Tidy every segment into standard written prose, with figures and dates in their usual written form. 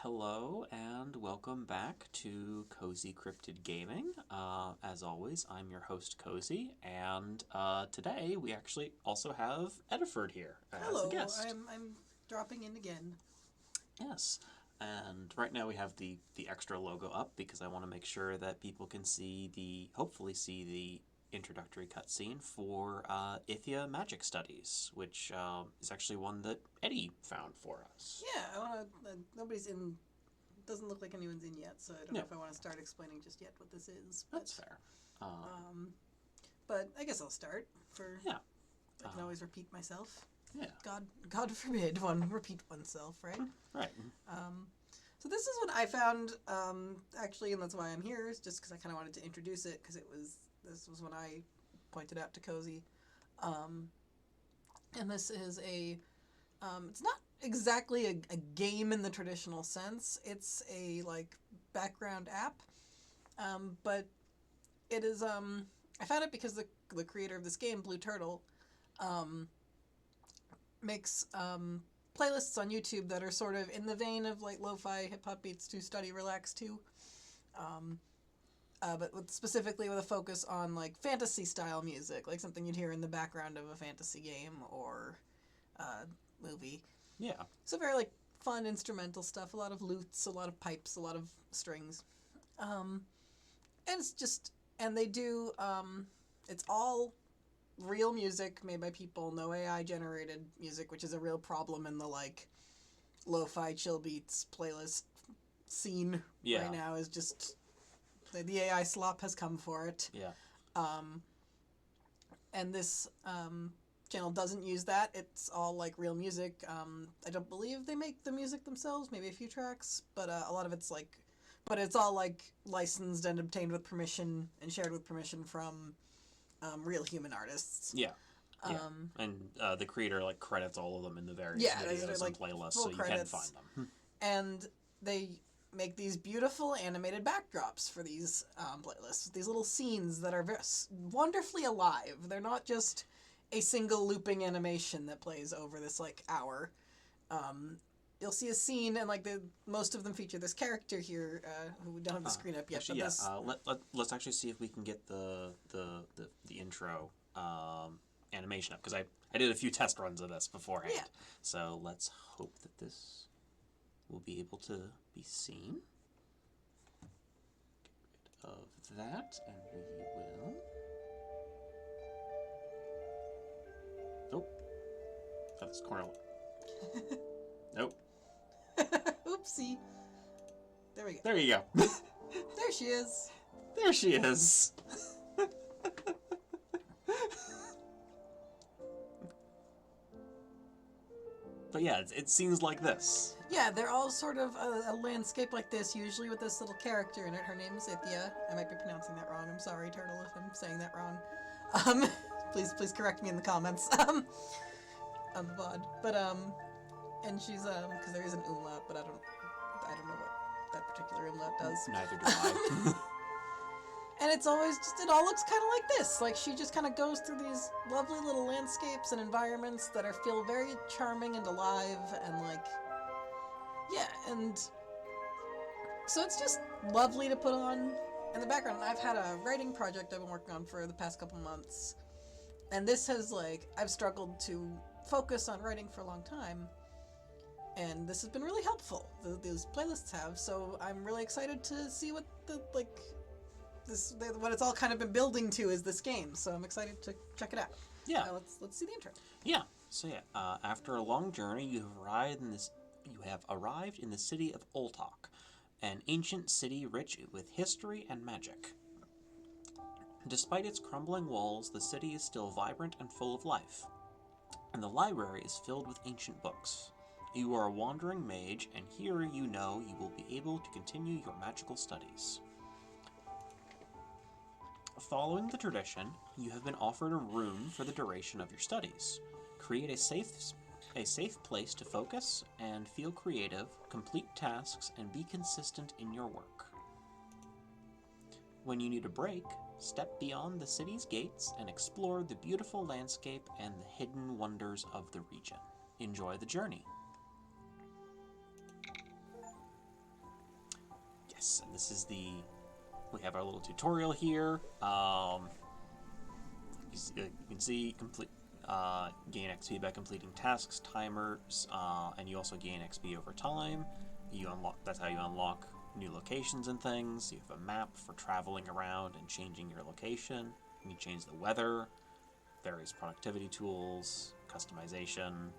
Hello and welcome back to CozyCryptidGaming. As always, I'm your host Cozy, and today we actually also have Eddiford here as a guest. Hello, I'm dropping in again. Yes, and right now we have the extra logo up because I want to make sure that people can hopefully see the introductory cutscene for Ithya Magic Studies, which is actually one that Eddie found for us. Yeah, I want to. Nobody's in. Doesn't look like anyone's in yet, so I don't know if I want to start explaining just yet what this is. But, That's fair. But I guess I'll start. Yeah. I can always repeat myself. Yeah. God forbid one repeat oneself, right? Right. So this is what I found, actually, and that's why I'm here, is just because I kind of wanted to introduce it, because this was when I pointed out to Cozy. And this is it's not exactly a game in the traditional sense. It's a, background app. But it is, I found it because the creator of this game, Blue Turtle, makes, playlists on YouTube that are sort of in the vein of lo-fi hip-hop beats to study, relax to, but specifically with a focus on fantasy style music, like something you'd hear in the background of a fantasy game or movie. Yeah. So very fun instrumental stuff, a lot of lutes, a lot of pipes, a lot of strings, and they do it's all real music made by people, no AI generated music, which is a real problem in the lo-fi chill beats playlist scene right now. Is just the AI slop has come for it. Yeah. And this channel doesn't use that. It's all real music. I don't believe they make the music themselves, maybe a few tracks, but a lot of it's but it's all licensed and obtained with permission and shared with permission from real human artists. Yeah. And the creator credits all of them in the various videos and playlists, so you can find them. And they make these beautiful animated backdrops for these playlists. These little scenes that are wonderfully alive. They're not just a single looping animation that plays over this hour. You'll see a scene, and most of them feature this character here, who we don't have the screen up yet. Actually, let's actually see if we can get the intro animation up, because I did a few test runs of this beforehand. Yeah. So let's hope that this will be able to be seen. Get rid of that, and we will. Nope. That's corner. Nope. Oopsie. There we go. There you go. There she is. There she is. But yeah, it seems like this. Yeah, they're all sort of a landscape like this, usually with this little character in it. Her name's Ithya. I might be pronouncing that wrong. I'm sorry, Turtle, if I'm saying that wrong. Please correct me in the comments. On the VOD. But, and she's, because there is an umlaut, but I don't know what that particular umlaut does. Neither do I. And it's always it all looks kind of like this. She just kind of goes through these lovely little landscapes and environments that feel very charming and alive, and and so it's just lovely to put on in the background. I've had a writing project I've been working on for the past couple months, and this has I've struggled to focus on writing for a long time, and this has been really helpful. These playlists have, so I'm really excited to see what what it's all kind of been building to is this game, so I'm excited to check it out. Yeah. Let's see the intro. Yeah. So after a long journey, you have arrived in the city of Oltok, an ancient city rich with history and magic. Despite its crumbling walls, the city is still vibrant and full of life, and the library is filled with ancient books. You are a wandering mage, and here you will be able to continue your magical studies. Following the tradition, you have been offered a room for the duration of your studies. Create a safe place to focus and feel creative, complete tasks, and be consistent in your work. When you need a break, step beyond the city's gates and explore the beautiful landscape and the hidden wonders of the region. Enjoy the journey. Yes, and this is we have our little tutorial here. You can see gain XP by completing tasks, timers, and you also gain XP over time. That's how you unlock new locations and things. You have a map for traveling around and changing your location. You can change the weather, various productivity tools, customization,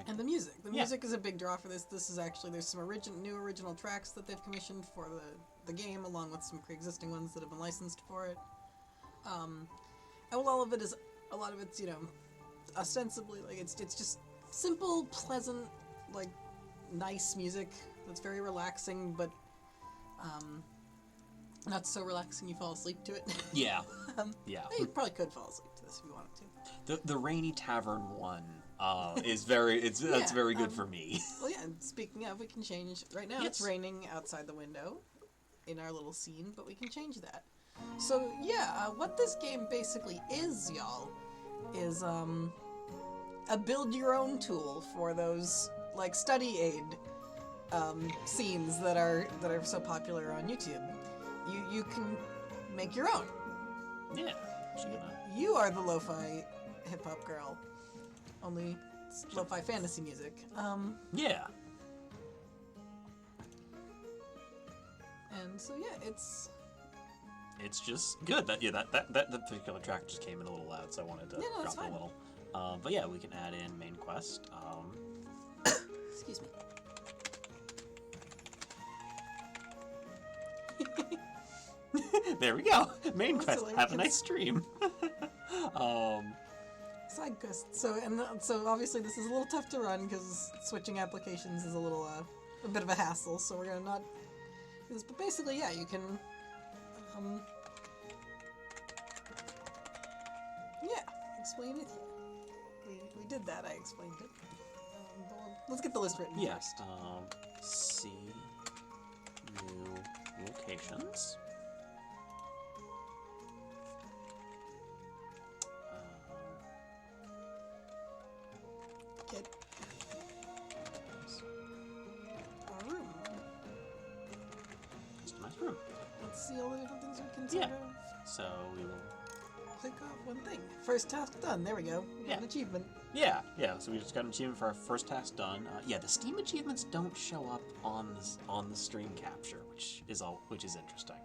and the music. The music is a big draw for this. This is actually, there's some new original tracks that they've commissioned for the game, along with some pre-existing ones that have been licensed for it. And all of it is, a lot of it's, ostensibly, like, it's just simple, pleasant, like, nice music that's very relaxing, but not so relaxing you fall asleep to it. Yeah. Yeah. You probably could fall asleep to this if you wanted to. The Rainy Tavern one is that's very good for me. Well, yeah, and speaking of, we can change. Right now it's raining outside the window in our little scene, but we can change that. So, yeah, what this game basically is, y'all, is a build-your-own tool for those, like, study aid scenes that are so popular on YouTube. You can make your own. Yeah. You are the lo-fi hip-hop girl. Only it's lo-fi fantasy music. Yeah. And so, yeah, it's just good. That particular track just came in a little loud, so I wanted to drop it a little. But yeah, we can add in main quest. Excuse me. There we go. Main quest. Have a nice stream. Side quest. So obviously this is a little tough to run because switching applications is a bit of a hassle. So we're gonna not do this. But basically, yeah, you can. Explain it here. We did that. I explained it. Let's get the list written first. See new locations. Get a room. Customize room. Let's see all the different things we can sort of. So we will click off one thing. First task done. There we go. We got an achievement. Yeah. So we just got an achievement for our first task done. The Steam achievements don't show up on the stream capture, which is interesting.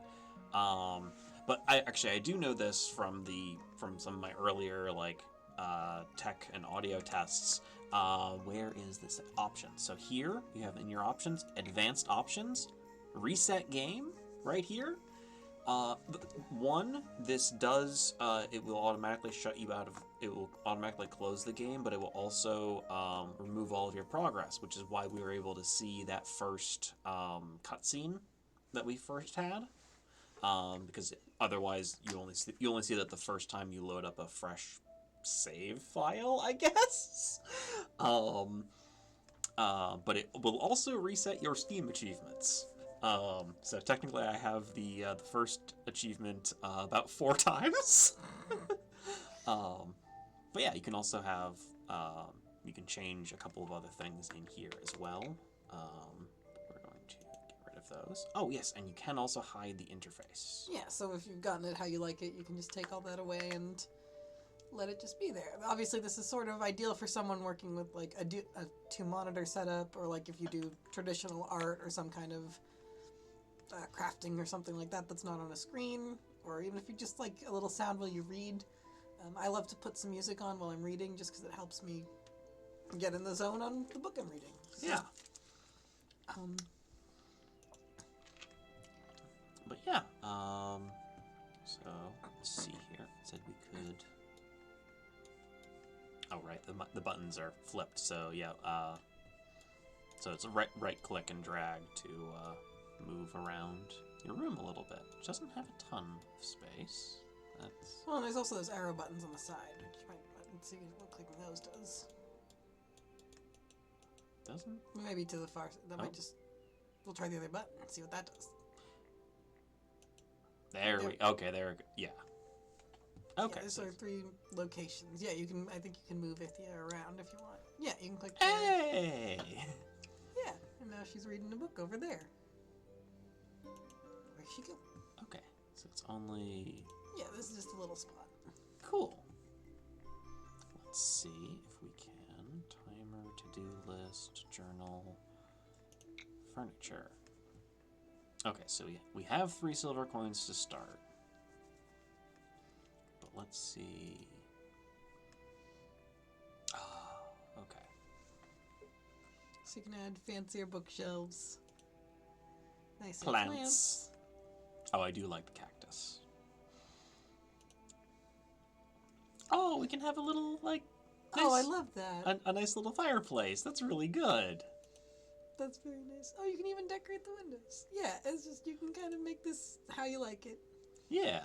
But I do know this from some of my earlier tech and audio tests. Where is this option? So here you have in your options, advanced options, reset game right here. This does, it will automatically shut you out of, it will automatically close the game, but it will also remove all of your progress, which is why we were able to see that first cutscene that we first had. Because otherwise you only see that the first time you load up a fresh save file, I guess. But it will also reset your Steam achievements. So technically I have the first achievement about 4 times. But yeah, you can also have, you can change a couple of other things in here as well. We're going to get rid of those. Oh yes, and you can also hide the interface. Yeah, so if you've gotten it how you like it, you can just take all that away and let it just be there. Obviously this is sort of ideal for someone working with like a 2-monitor setup, or like if you do traditional art or some kind of crafting or something like that that's not on a screen, or even if you just like a little sound while you read. I love to put some music on while I'm reading just because it helps me get in the zone on the book I'm reading. So, yeah. But yeah, so let's see here. It said we could. Oh right, the buttons are flipped. So yeah, so it's a right click and drag to move around your room a little bit, which doesn't have a ton of space. Well, and there's also those arrow buttons on the side, which you might see what clicking those does. Doesn't? Maybe to the far side. That might just. We'll try the other button and see what that does. Okay, there we go. Yeah. Okay. Yeah, there's 3 locations. Yeah, you can. I think you can move Ithya around if you want. Yeah, you can click. Hey. Yeah, and now she's reading a book over there. Where'd she go? Okay, so it's only... Yeah, this is just a little spot. Cool. Let's see if we can. Timer, to-do list, journal, furniture. Okay, so we have 3 silver coins to start. But let's see... Okay. So you can add fancier bookshelves. Nicer Plants. Oh, I do like the cactus. Oh, we can have a little, like... Nice, Oh, I love that. a nice little fireplace. That's really good. That's very nice. Oh, you can even decorate the windows. Yeah, it's just, you can kind of make this how you like it. Yeah.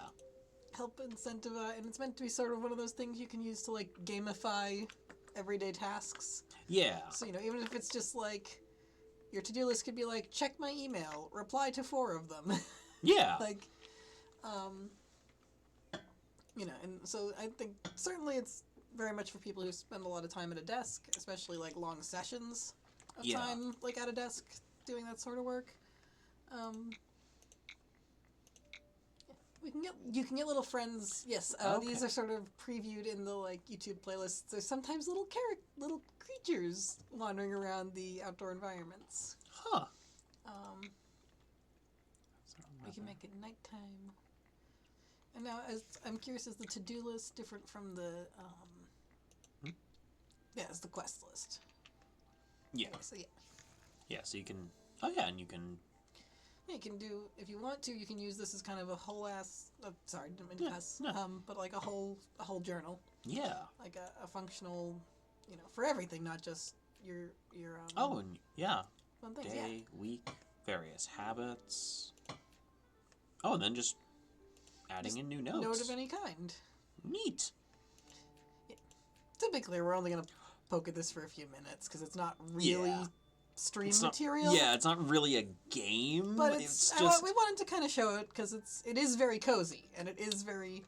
Help incentivize, and it's meant to be sort of one of those things you can use to, like, gamify everyday tasks. Yeah. So, you know, even if it's just, like, your to-do list could be, like, check my email, reply to 4 of them. Yeah. Like, you know, and so I think certainly it's very much for people who spend a lot of time at a desk, especially, like, long sessions of time, like, at a desk doing that sort of work. You can get little friends. Yes, Okay. these are sort of previewed in the, like, YouTube playlists. There's sometimes little creatures wandering around the outdoor environments. Huh. We can make it nighttime. And now, I'm curious, is the to-do list different from the yeah, it's the quest list. Yeah. Okay, so yeah. Yeah, so you can... Oh, yeah, and you can... Yeah, you can do, if you want to, you can use this as kind of a whole ass... sorry, didn't mean to cuss. No. But like a whole journal. Yeah. Like a functional, you know, for everything, not just your Oh, and yeah. fun things. Day, week, various habits. Oh, and then just adding in new notes. Note of any kind. Neat. Yeah. Typically, we're only going to poke at this for a few minutes, because it's not really... stream material. Yeah, it's not really a game. But it's just... we wanted to kind of show it because it is very cozy and it is very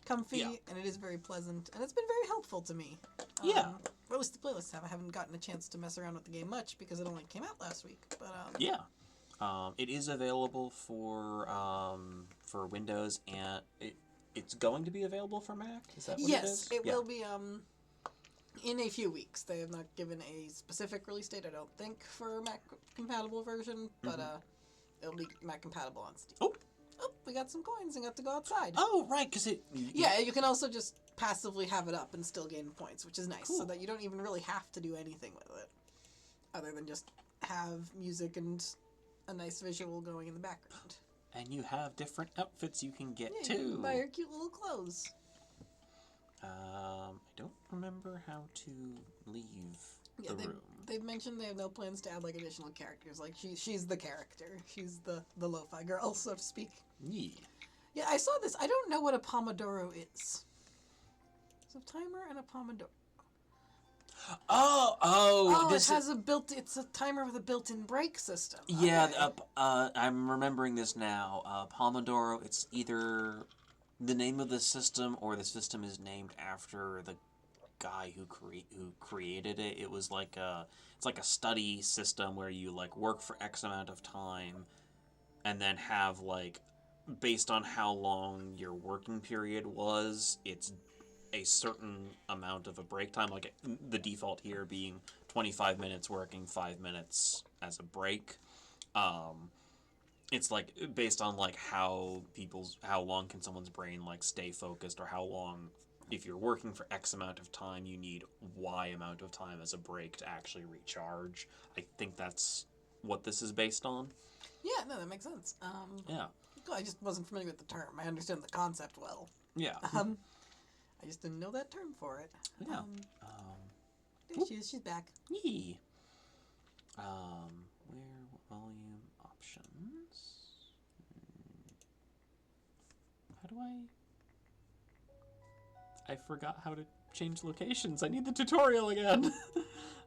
comfy and it is very pleasant and it's been very helpful to me. Yeah. Or at least the playlists have. I haven't gotten a chance to mess around with the game much because it only came out last week. But yeah. It is available for Windows and it's going to be available for Mac. Is that what it is? Yes, it will be. In a few weeks. They have not given a specific release date, I don't think, for a Mac-compatible version, but it'll be Mac-compatible on Steam. Oh, we got some coins and got to go outside. Oh, right, because it... Yeah, you can also just passively have it up and still gain points, which is nice, cool. so that you don't even really have to do anything with it, other than just have music and a nice visual going in the background. And you have different outfits you can get, too. You can buy your cute little clothes. I don't remember how to leave the room. They've mentioned they have no plans to add, like, additional characters. Like, she's the character. She's the lo-fi girl, so to speak. Yeah. Yeah, I saw this. I don't know what a Pomodoro is. It's a timer and a Pomodoro. Oh, it has it's a timer with a built-in break system. Yeah, Okay. I'm remembering this now. Pomodoro, it's either the name of the system or the system is named after the guy who created it. It was like it's like a study system where you like work for X amount of time and then have like based on how long your working period was, it's a certain amount of a break time, like the default here being 25 minutes working, 5 minutes as a break. It's like based on like how long can someone's brain like stay focused, or how long, if you're working for X amount of time, you need Y amount of time as a break to actually recharge. I think that's what this is based on. Yeah, no, that makes sense. Yeah. I just wasn't familiar with the term. I understand the concept well. Yeah. I just didn't know that term for it. Yeah. There she is. She's back. Yee. Where volume options? How do I forgot how to change locations. I need the tutorial again.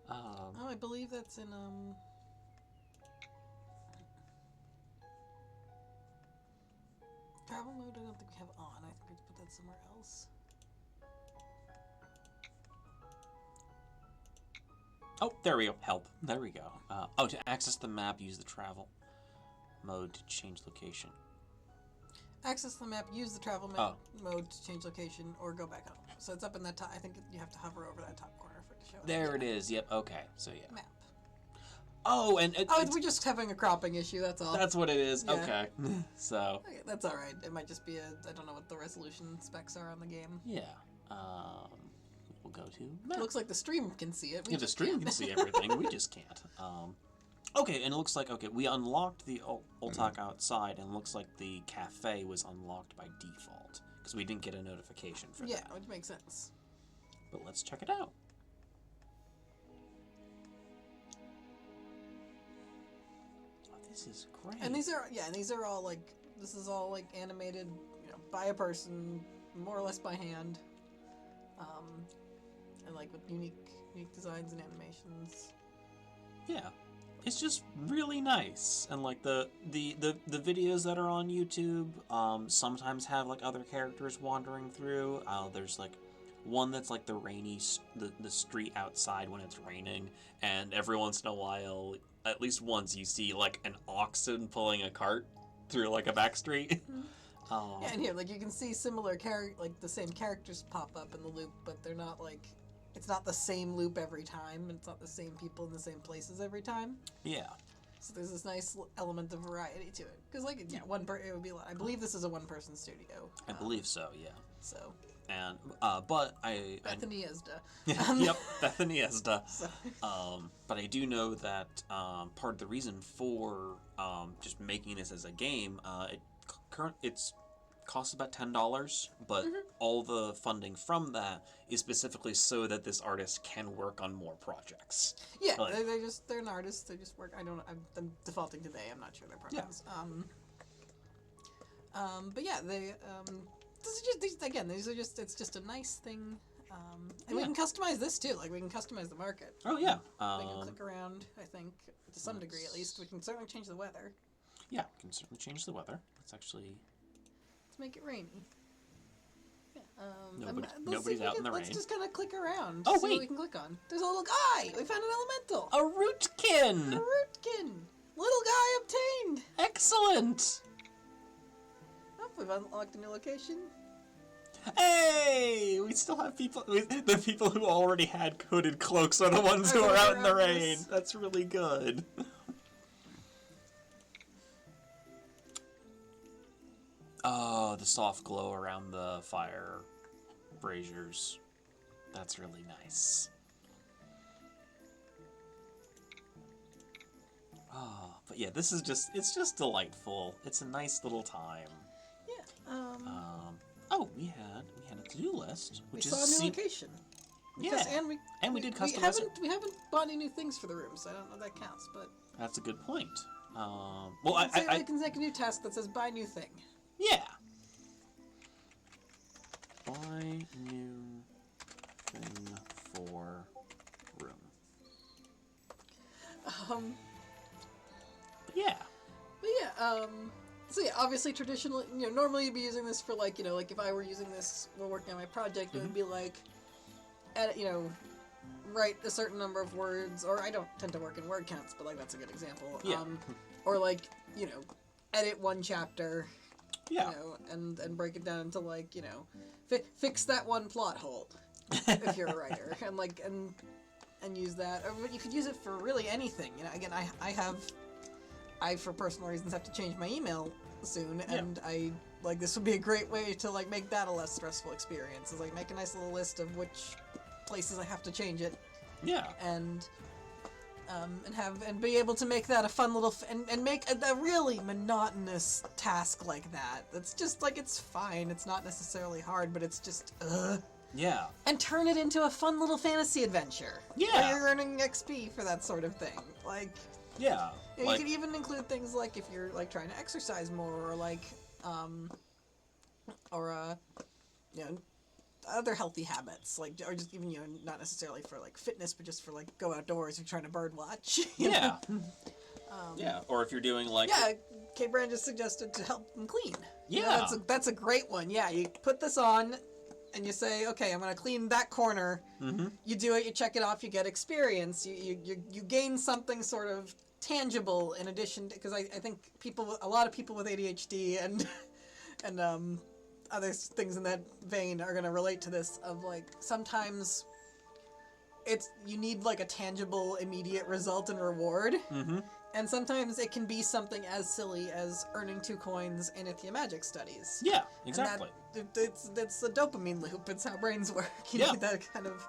I believe that's in travel mode. I don't think we have on. I think we have to put that somewhere else. Oh, there we go. Help. There we go. Oh, to access the map, use the travel mode to change location. Access the map, use the travel mode to change location, or go back up. So it's up in that top. I think you have to hover over that top corner for it to show up. There it is. Yep. Okay. So yeah. Map. Oh, and we're just having a cropping issue. That's all. That's what it is. Yeah. Okay. So. Okay, that's all right. It might just be I don't know what the resolution specs are on the game. Yeah. We'll go to map. It looks like the stream can see it. Yeah, the stream can see everything. We just can't. Okay, and it looks like, we unlocked the Ultok outside, and it looks like the cafe was unlocked by default, because we didn't get a notification for that. Yeah, which makes sense. But let's check it out. Oh, this is great. And these are all like, this is all like animated, by a person, more or less by hand. And like with unique designs and animations. Yeah. It's just really nice, and like the videos that are on YouTube sometimes have like other characters wandering through. There's like one that's like the street outside when it's raining, and every once in a while, at least once, you see like an oxen pulling a cart through like a back street. Yeah, and here, like you can see similar the same characters pop up in the loop, but they're not like. It's not the same loop every time, and it's not the same people in the same places every time. Yeah. So there's this nice element of variety to it. Because, like, it would be a lot. I believe this is a one-person studio. I believe so, yeah. So. And, but Bethany Esda. Yep, Bethany Esda. So. But I do know that part of the reason for just making this as a game, it's costs about $10, but all the funding from that is specifically so that this artist can work on more projects. Yeah, like, they're an artist. They just work. I'm defaulting to they. I'm not sure their pronouns. Yeah. But yeah, these are just it's just a nice thing. And we can customize this too. Like we can customize the market. Oh yeah. We can click around. I think to some degree at least. We can certainly change the weather. Yeah, we can certainly change the weather. Let's actually. Let's make it rainy. Yeah, nobody's out in the rain. Let's just kind of click around. Oh, see wait. what we can click on. There's a little guy. We found an elemental. A rootkin. A rootkin. Little guy obtained. Excellent. Oh, we've unlocked a new location. Hey, we still have people. The people who already had hooded cloaks are the ones who are out in the rain. That's really good. Oh, the soft glow around the fire braziers. That's really nice. Oh, but yeah, it's just delightful. It's a nice little time. Yeah. Oh, we had a to-do list, which we saw a new location. Yeah. And we did customize it. We haven't bought any new things for the room, so I don't know if that counts, but that's a good point. Well, I can make a new task that says buy new thing. Yeah. Buy new thing for room. Yeah. But yeah, so yeah, obviously traditionally, normally you'd be using this for like, like if I were using this while working on my project, it would be like, write a certain number of words, or I don't tend to work in word counts, but like that's a good example. Yeah. Or like, edit one chapter. Yeah. And break it down into like, fix that one plot hole if you're a writer, and like and use that. Or you could use it for really anything. Again, I for personal reasons have to change my email soon, and I like this would be a great way to like make that a less stressful experience. Is like make a nice little list of which places I have to change it. Yeah. And be able to make that a fun little and make a really monotonous task like that. That's just like it's fine. It's not necessarily hard, but it's just Yeah. And turn it into a fun little fantasy adventure. Yeah. Where you're earning XP for that sort of thing. Like. Yeah. You could even include things like if you're like trying to exercise more, or like, other healthy habits, like, or just even not necessarily for like fitness, but just for like go outdoors. You're trying to bird watch. Yeah. Yeah. Or if you're doing like. Yeah. K. Brand just suggested to help them clean. Yeah. That's a great one. Yeah. You put this on, and you say, okay, I'm going to clean that corner. Mm-hmm. You do it, you check it off, you get experience. You gain something sort of tangible in addition to, because I think a lot of people with ADHD and other things in that vein are going to relate to this of like sometimes you need like a tangible immediate result and reward. Mm-hmm. And sometimes it can be something as silly as earning 2 coins in Ithya magic studies. Yeah, exactly. And it's a dopamine loop. It's how brains work. You Yeah. need that kind of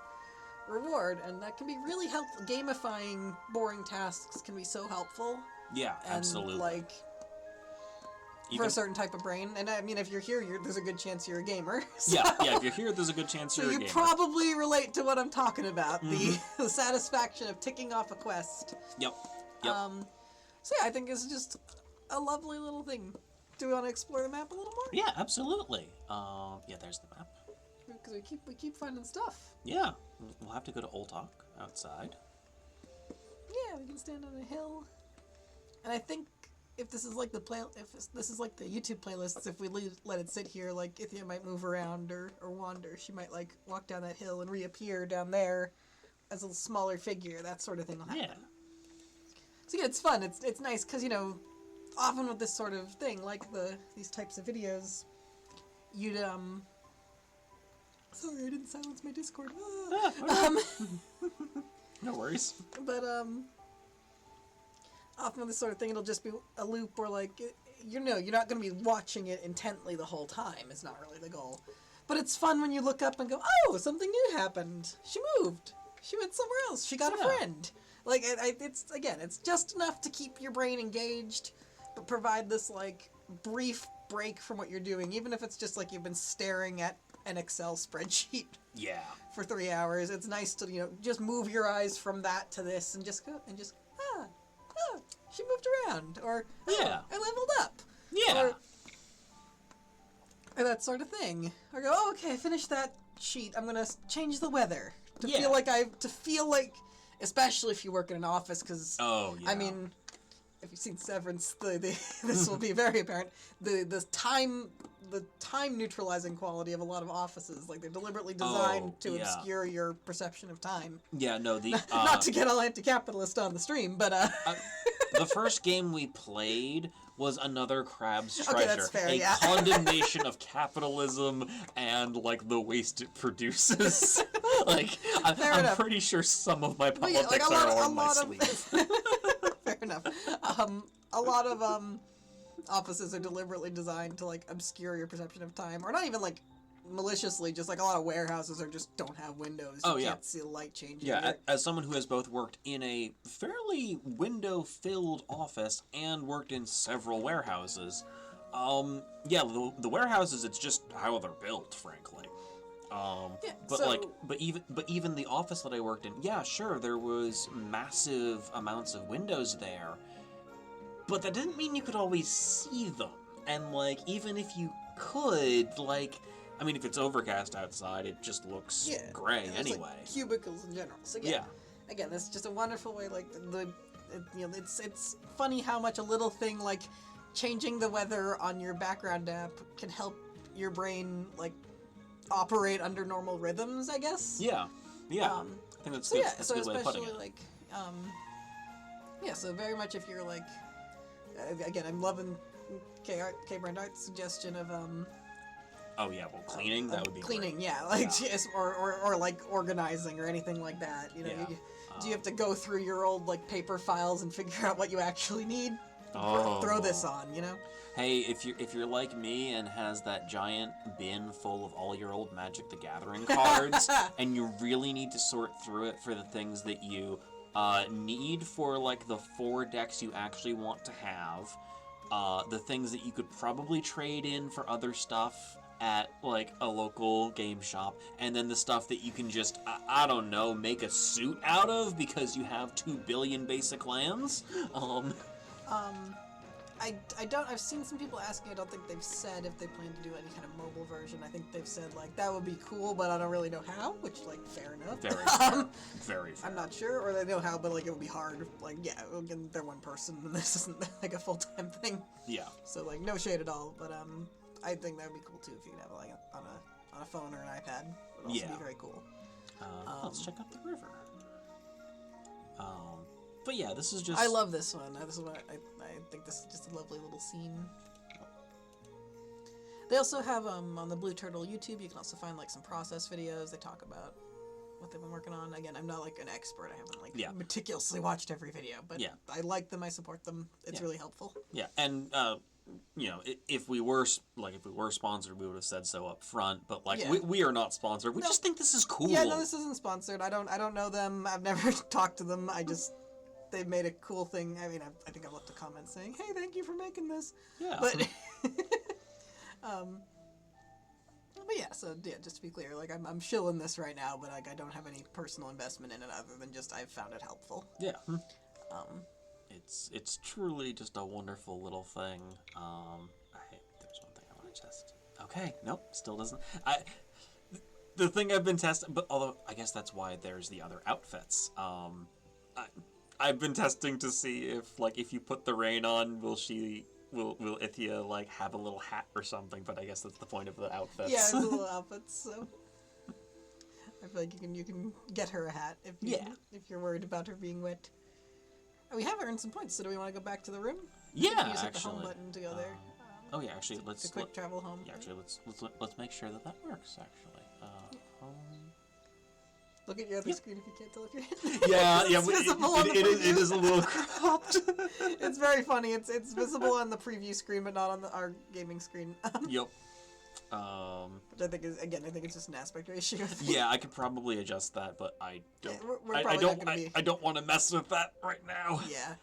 reward, and that can be really helpful. Gamifying boring tasks can be so helpful. Yeah, And absolutely. like for a certain type of brain. And I mean, if you're here, there's a good chance you're a gamer. So, yeah, if you're here, there's a good chance so you're a you gamer. probably relate to what I'm talking about. Mhm. The satisfaction of ticking off a quest. Yep. Yep. So yeah, I think it's just a lovely little thing. Do we want to explore the map a little more? Yeah, absolutely. Yeah, there's the map. Because we keep finding stuff. Yeah, we'll have to go to Oltok outside. Yeah, we can stand on a hill. And I think if this is like the this is like the YouTube playlists, if we let it sit here, like Ithya might move around or wander. She might like walk down that hill and reappear down there as a smaller figure. That sort of thing will happen. Yeah. So yeah, it's fun. It's nice because often with this sort of thing, like these types of videos, you'd Sorry, I didn't silence my Discord. No worries. But often with this sort of thing, it'll just be a loop or like you're not going to be watching it intently the whole time. It's not really the goal. But it's fun when you look up and go, oh, something new happened. She moved. She went somewhere else. She got a friend. Like it's just enough to keep your brain engaged, but provide this like brief break from what you're doing, even if it's just like you've been staring at an Excel spreadsheet Yeah. for 3 hours. It's nice to just move your eyes from that to this and just go and just she moved around, or I leveled up, Yeah. or that sort of thing. Or go, oh, okay, I finished that sheet. I'm gonna change the weather to Yeah. feel like, especially if you work in an office, because Oh yeah. I mean, if you've seen Severance, this will be very apparent. The time neutralizing quality of a lot of offices, like they're deliberately designed to obscure your perception of time. Yeah, no, the Not to get all anti-capitalist on the stream, but the first game we played was another Crab's Treasure. Okay, that's fair, a yeah. condemnation of capitalism and like the waste it produces. Like I'm enough. pretty sure some of my But yeah, politics like are on my sleeve. Fair enough. A lot of offices are deliberately designed to like obscure your perception of time, or not even like maliciously, just like a lot of warehouses just don't have windows. You can't see the light changing. Yeah, as someone who has both worked in a fairly window-filled office and worked in several warehouses, the warehouses, it's just how they're built, frankly. But even the office that I worked in, yeah, sure, there was massive amounts of windows there, but that didn't mean you could always see them. And like, even if you could, like, I mean, if it's overcast outside, it just looks gray anyway. Like cubicles in general. So again, this is just a wonderful way. Like it's funny how much a little thing like changing the weather on your background app can help your brain like operate under normal rhythms, I guess. Yeah. I think that's good. That's a good way of putting it. Like, so very much if you're like, again, I'm loving K-Brand Art's suggestion of Oh yeah, well, cleaning, that would be cleaning, great. yeah, like yes, or like organizing or anything like that. Do you have to go through your old like paper files and figure out what you actually need? Throw this on, Hey, if you're like me and has that giant bin full of all your old Magic the Gathering cards, and you really need to sort through it for the things that you need for like the 4 decks you actually want to have, the things that you could probably trade in for other stuff at like a local game shop, and then the stuff that you can just I don't know, make a suit out of because you have 2 billion basic lands. I've seen some people asking. I don't think they've said if they plan to do any kind of mobile version. I think they've said like that would be cool, but I don't really know how. Which like fair enough. Very fair. Very fair. I'm not sure, or they know how, but like it would be hard. Like again, they're one person, and this isn't like a full-time thing. Yeah. So like no shade at all, but I think that would be cool too if you could have like on on a phone or an iPad would also be very cool. Let's check out the river. But yeah, this is just... I love this one. This is what I think this is just a lovely little scene. They also have, on the Blue Turtle YouTube, you can also find, like, some process videos. They talk about what they've been working on. Again, I'm not, like, an expert. I haven't, like, meticulously watched every video. But I like them. I support them. It's really helpful. Yeah, and, you know, if we were sponsored, we would have said so up front. But, like, we are not sponsored. We just think this is cool. Yeah, no, this isn't sponsored. I don't know them. I've never talked to them. They've made a cool thing. I mean, I think I've left a comment saying, "Hey, thank you for making this." Yeah. But, but yeah. So yeah, just to be clear, like I'm shilling this right now, but like I don't have any personal investment in it other than just I've found it helpful. Yeah. It's truly just a wonderful little thing. There's one thing I want to test. Okay. Nope. Still doesn't. The thing I've been testing, but although I guess that's why there's the other outfits. I've been testing to see if you put the rain on, will Ithya like have a little hat or something? But I guess that's the point of the outfits. Yeah, there's little outfits. So I feel like you can get her a hat if you're worried about her being wet. Oh, we have earned some points. So do we want to go back to the room? Yeah, use actually. The home button to go there. Actually, let's quick travel home. Yeah, actually, let's make sure that works. Actually, home. Look at your other screen if you can't tell if you're hitting. It is a little cropped. It's very funny. It's visible on the preview screen, but not on our gaming screen. Yep. Which I think it's just an aspect ratio. Yeah, I could probably adjust that, but I don't. I don't want to mess with that right now. Yeah.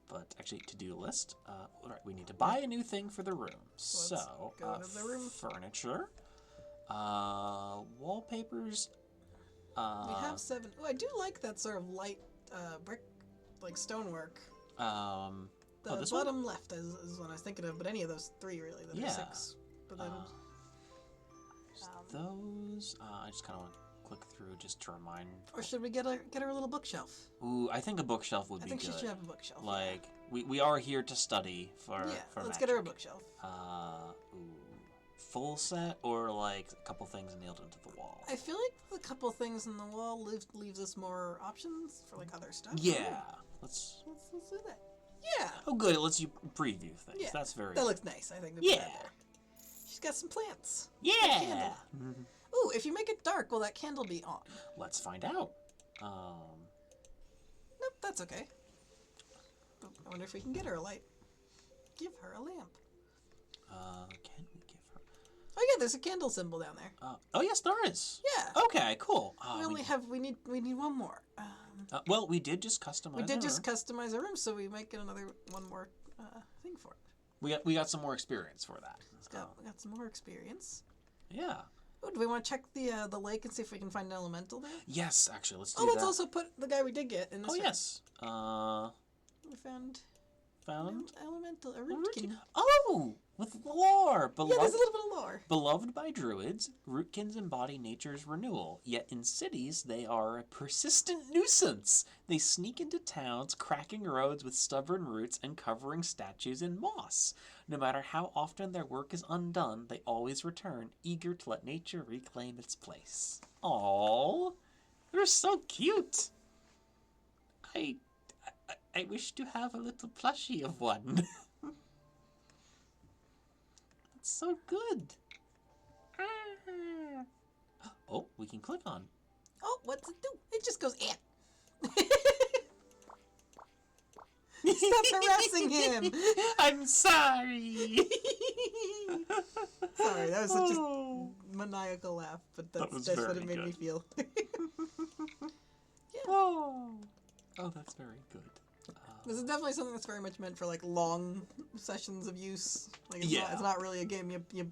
But actually, to-do list. All right, we need to buy a new thing for the room. Let's go to the room. Furniture. Wallpapers. We have 7. Oh, I do like that sort of light brick, like stonework. The this bottom left is what I was thinking of, but any of those 3 really. That are 6. But then those. I just kind of want to click through just to remind. Or should we get her a little bookshelf? Ooh, I think a bookshelf would be good. I think she should have a bookshelf. Like we are here to study for. Yeah, for let's magic. get her a bookshelf. Full set or like a couple things nailed into the wall. I feel like the couple things in the wall leaves us more options for like other stuff. Yeah, let's do that. Yeah. Oh, good. It lets you preview things. Yeah, that's very. That looks nice. I think. Yeah. She's got some plants. Yeah. Ooh, if you make it dark, will that candle be on? Let's find out. Nope, that's okay. I wonder if we can get her a light. Give her a lamp. Can we give her? Oh yeah, there's a candle symbol down there. Oh yes, there is. Yeah. Okay, cool. We need one more. Well, we did just customize. We did just customize a room, so we might get one more thing for it. We got some more experience for that. We got some more experience. Yeah. Oh, do we want to check the lake and see if we can find an elemental there? Yes, actually, let's do that. Oh, let's also put the guy we did get in this. Oh room. yes. We found elemental a rootkin. Oh, with lore. Yeah, there's a little bit of lore. Beloved by druids, rootkins embody nature's renewal. Yet in cities, they are a persistent nuisance. They sneak into towns, cracking roads with stubborn roots and covering statues in moss. No matter how often their work is undone, they always return, eager to let nature reclaim its place. Aww, they're so cute. I wish to have a little plushie of one. That's so good. Oh, we can click on. Oh, what's it do? It just goes, eh. Stop harassing him. I'm sorry. Sorry, that was such a maniacal laugh, but that's what it made me feel. Yeah. Oh, that's very good. This is definitely something that's very much meant for like long sessions of use. Like it's not really a game you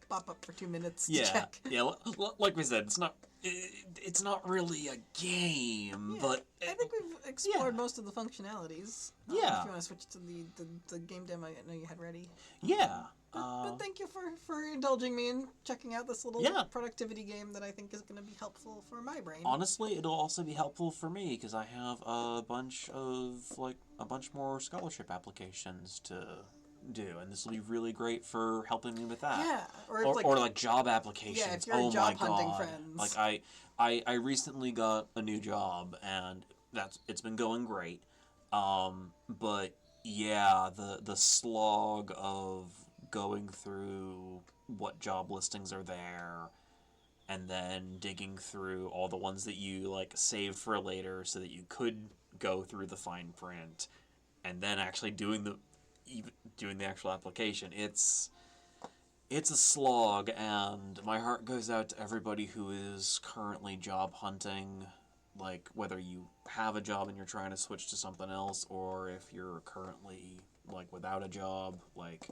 pop up for 2 minutes to check. Yeah, like we said, it's not really a game, but I think we've explored most of the functionalities. If you want to switch to the game demo, I know you had ready. Yeah. But thank you for indulging me in checking out this little productivity game that I think is going to be helpful for my brain. Honestly, it'll also be helpful for me because I have a bunch more scholarship applications to do, and this will be really great for helping me with that. Yeah, Or like job applications. Yeah, if you're oh job my hunting god! friends. Like I recently got a new job, and it's been going great. But yeah, the slog of going through what job listings are there, and then digging through all the ones that you like saved for later so that you could go through the fine print, and then actually doing the actual application. It's a slog, and my heart goes out to everybody who is currently job hunting, like whether you have a job and you're trying to switch to something else, or if you're currently like without a job. Like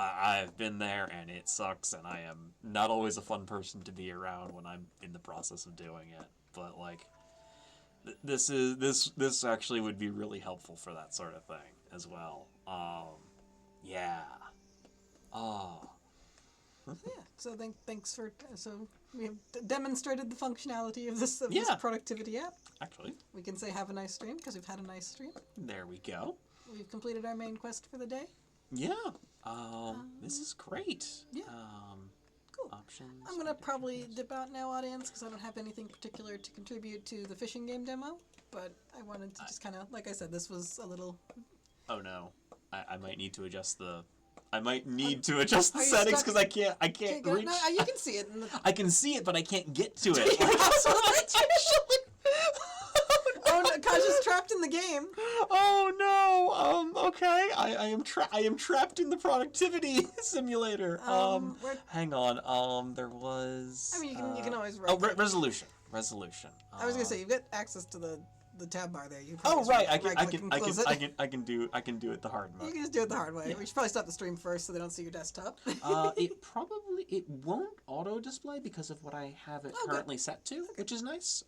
I've been there, and it sucks, and I am not always a fun person to be around when I'm in the process of doing it. But like this actually would be really helpful for that sort of thing as well. Yeah. Oh. Yeah. So thanks for we have demonstrated the functionality of this productivity app. Actually, we can say have a nice stream because we've had a nice stream. There we go. We've completed our main quest for the day. Yeah. This is great. Yeah. Cool. Options. I'm gonna probably dip out now, audience, because I don't have anything particular to contribute to the fishing game demo. But I wanted to just kind of, like I said, this was a little. Oh no, I might need to adjust the. I might need to adjust the Are you settings stuck? because I can't reach. No, you can see it. I can see it, but I can't get to it. Oh no, Kaja's trapped in the game. Oh no. Okay. I am trapped in the productivity simulator. Hang on. There was. I mean, you can always. Resolution. I was gonna say you've got access to the tab bar there. You right. I can do it the hard mode. You can just do it the hard way. Yeah. We should probably stop the stream first so they don't see your desktop. It won't auto display because of what I have it currently set to, which is nice.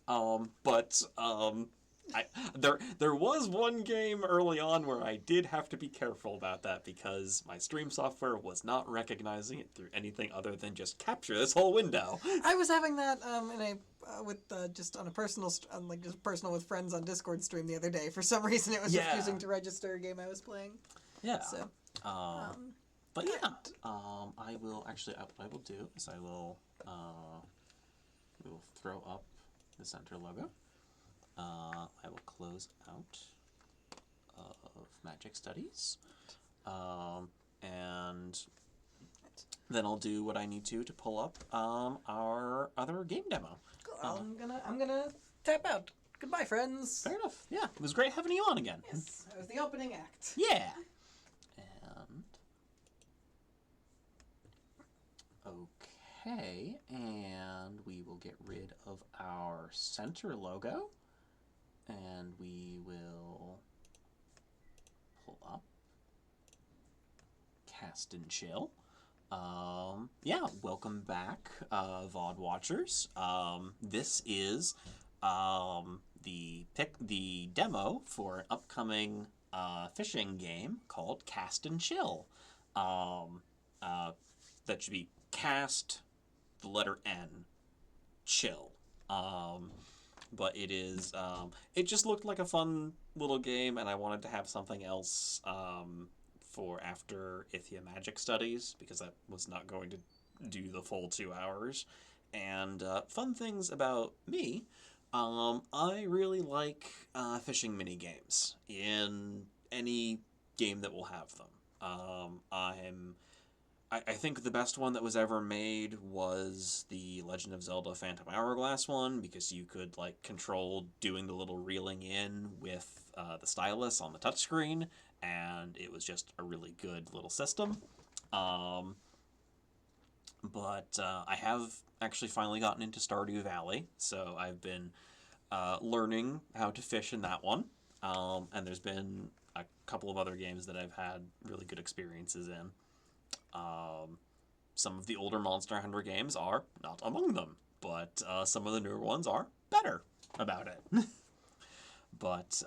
There was one game early on where I did have to be careful about that because my stream software was not recognizing it through anything other than just capture this whole window. I was having that just on a personal just personal with friends on Discord stream the other day. For some reason, it was refusing to register a game I was playing. Yeah. So. But yeah, I will actually. What I will do is we will throw up the center logo. I will close out of Magic Studies, and then I'll do what I need to pull up our other game demo. Cool. I'm gonna tap out. Goodbye, friends. Fair enough. Yeah, it was great having you on again. Yes, that was the opening act. Yeah. And okay, and we will get rid of our center logo. And we will pull up Cast and Chill. Welcome back, VOD watchers. This is the demo for an upcoming fishing game called Cast and Chill. That should be cast, the letter N, chill. But it is, it just looked like a fun little game, and I wanted to have something else for after Ithya Magic Studies, because that was not going to do the full 2 hours. And fun things about me, I really like fishing mini games in any game that will have them. I think the best one that was ever made was the Legend of Zelda Phantom Hourglass one, because you could like control doing the little reeling in with the stylus on the touchscreen, and it was just a really good little system. But I have actually finally gotten into Stardew Valley, so I've been learning how to fish in that one. And there's been a couple of other games that I've had really good experiences in. Some of the older Monster Hunter games are not among them, but some of the newer ones are better about it. But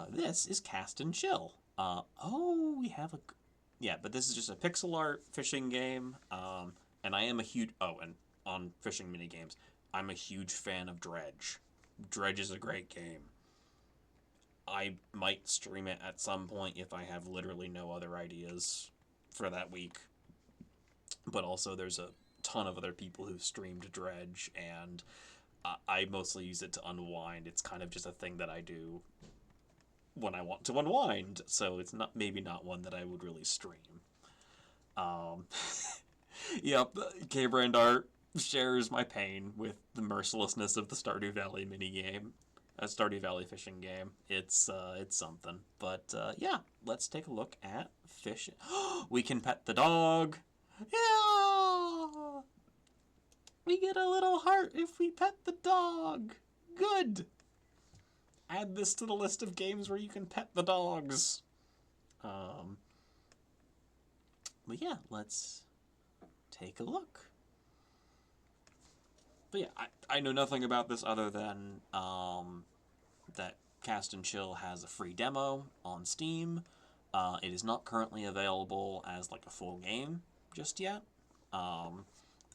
this is Cast and Chill. We have a... Yeah, but this is just a pixel art fishing game, and I am a huge... and on fishing minigames, I'm a huge fan of Dredge. Dredge is a great game. I might stream it at some point if I have literally no other ideas for that week. But also there's a ton of other people who streamed Dredge, and I mostly use it to unwind. It's kind of just a thing that I do when I want to unwind, so it's maybe not one that I would really stream. Um, yep, K-Brand shares my pain with the mercilessness of the Stardew Valley minigame. A Stardew Valley fishing game. It's something. But yeah, let's take a look at fishing. We can pet the dog. Yeah! We get a little heart if we pet the dog. Good. Add this to the list of games where you can pet the dogs. But yeah, let's take a look. But yeah, I know nothing about this other than that Cast and Chill has a free demo on Steam. It is not currently available as like a full game just yet.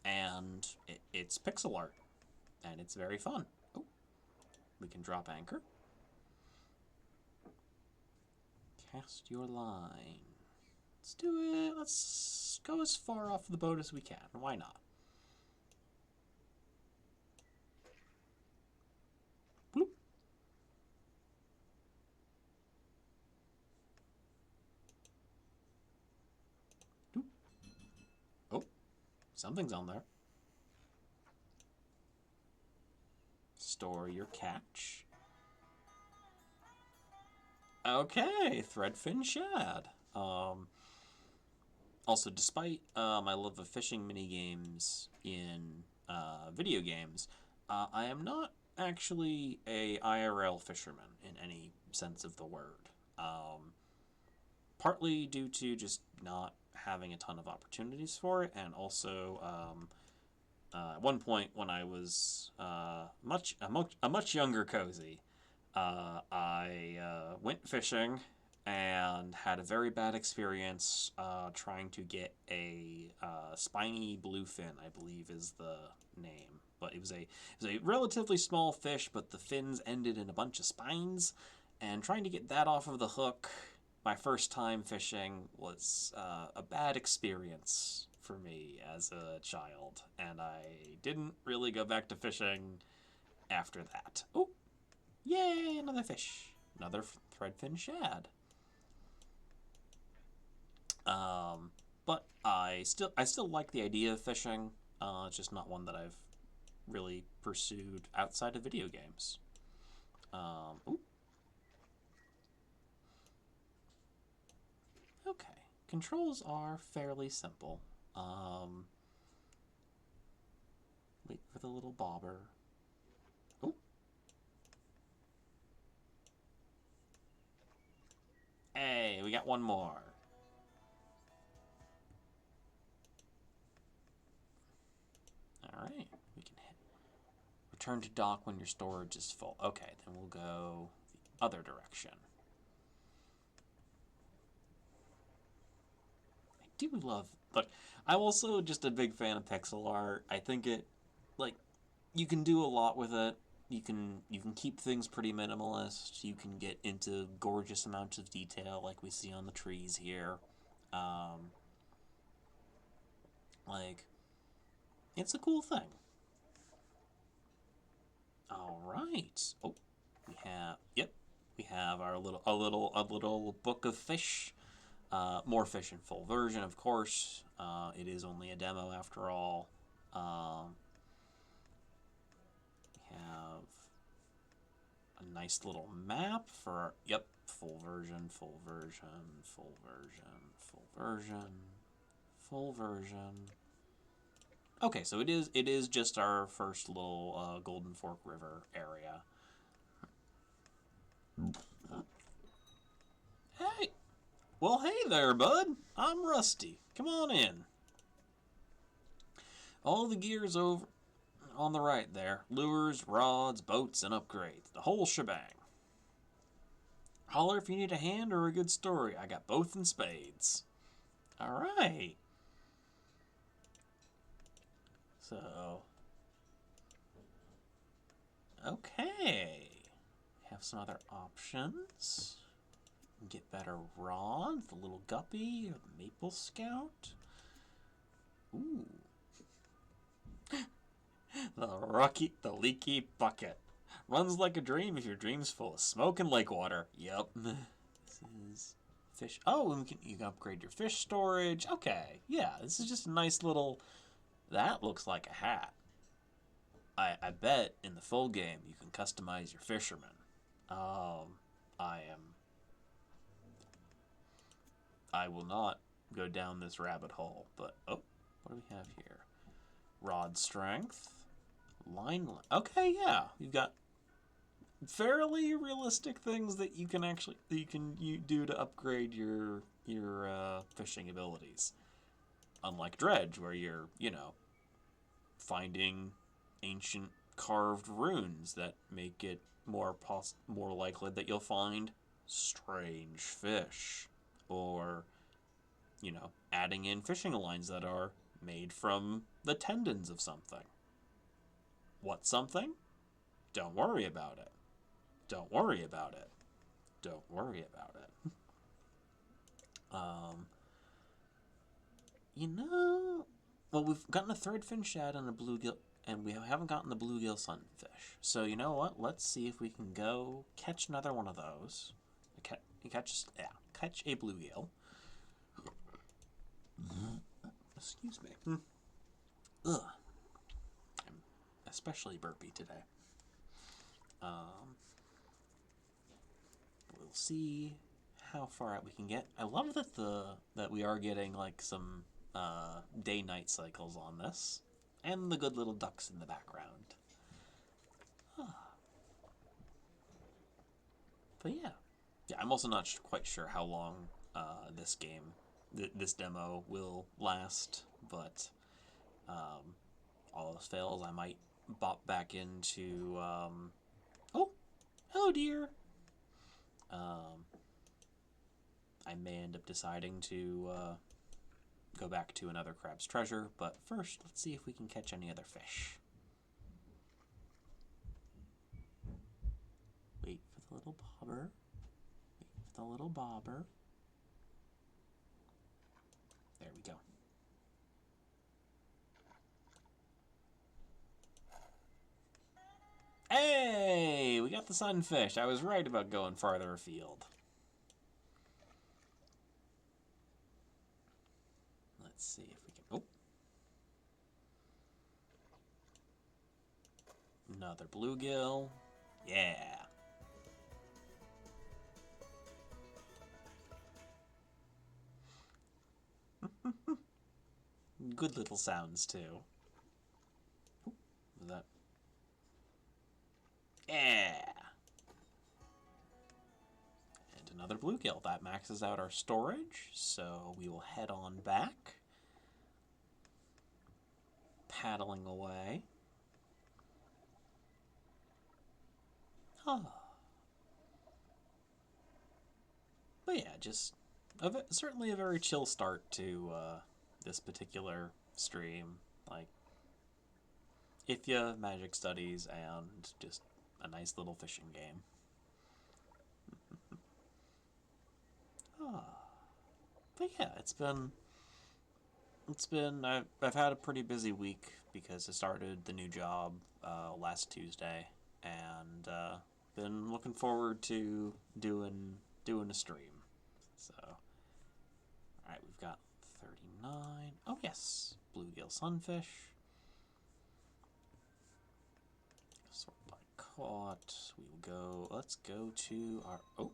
And it's pixel art, and it's very fun. Oh, we can drop anchor. Cast your line. Let's do it. Let's go as far off the boat as we can. Why not? Bloop. Bloop. Oh, something's on there. Store your catch. Okay, threadfin shad. Also, despite my love of fishing minigames in video games, I am not actually a IRL fisherman in any sense of the word. Partly due to just not having a ton of opportunities for it, and also at one point when I was a much younger Cozy, I went fishing and had a very bad experience trying to get a spiny bluefin, I believe is the name. But it was a relatively small fish, but the fins ended in a bunch of spines, and trying to get that off of the hook my first time fishing was a bad experience for me as a child, and I didn't really go back to fishing after that. Oh, yay, another fish. Another threadfin shad. But I still like the idea of fishing. It's just not one that I've really pursued outside of video games. Ooh. Okay, controls are fairly simple. Wait for the little bobber. Oh. Hey, we got one more. Alright, we can hit return to dock when your storage is full. Okay, then we'll go the other direction. I do love, look, I'm also just a big fan of pixel art. I think it, like, you can do a lot with it. You can keep things pretty minimalist. You can get into gorgeous amounts of detail like we see on the trees here. Like, it's a cool thing. All right. Oh, we have our little book of fish. More fish in full version, of course. It is only a demo after all. We have a nice little map for full version, full version, full version, full version, full version. Okay, so it is just our first little Golden Fork River area. Hey, well, hey there, bud. I'm Rusty. Come on in. All the gear's over on the right there. Lures, rods, boats, and upgrades. The whole shebang. Holler if you need a hand or a good story. I got both in spades. Alright. So, okay. We have some other options. Get better rod, the little guppy, maple scout. Ooh. The leaky bucket. Runs like a dream if your dream's full of smoke and lake water. Yep. This is fish. Oh, you can upgrade your fish storage. Okay, yeah, this is just a nice little. That looks like a hat. I bet in the full game you can customize your fisherman. I am. I will not go down this rabbit hole, but oh, what do we have here? Rod strength, line. Okay, yeah, you've got fairly realistic things that you can do to upgrade your fishing abilities. Unlike Dredge, where you're finding ancient carved runes that make it more likely that you'll find strange fish, or adding in fishing lines that are made from the tendons of something. What something? Don't worry about it. Don't worry about it. Don't worry about it. um, well, we've gotten a threadfin shad and a bluegill, and we haven't gotten the bluegill sunfish. So you know what? Let's see if we can go catch another one of those. Catch a bluegill. Excuse me. Ugh. I'm especially burpy today. We'll see how far out we can get. I love that we are getting like some day-night cycles on this, and the good little ducks in the background. But yeah, I'm also not quite sure how long this game, this demo will last. But all else fails, I might bop back into. Oh, hello, dear. I may end up deciding to go back to another crab's treasure, but first, let's see if we can catch any other fish. Wait for the little bobber. Wait for the little bobber. There we go. Hey, we got the sunfish. I was right about going farther afield. Let's see if we can. Oh. Another bluegill. Yeah. Good little sounds, too. Ooh, was that? Yeah. And another bluegill. That maxes out our storage, so we will head on back. Paddling away. Oh. But yeah, just certainly a very chill start to this particular stream. Like, Ithya, magic studies, and just a nice little fishing game. But yeah, I've had a pretty busy week because I started the new job last Tuesday, and been looking forward to doing a stream. So, all right, we've got 39. Oh yes, bluegill sunfish. Sort by caught. We will go. Let's go to our. Oh.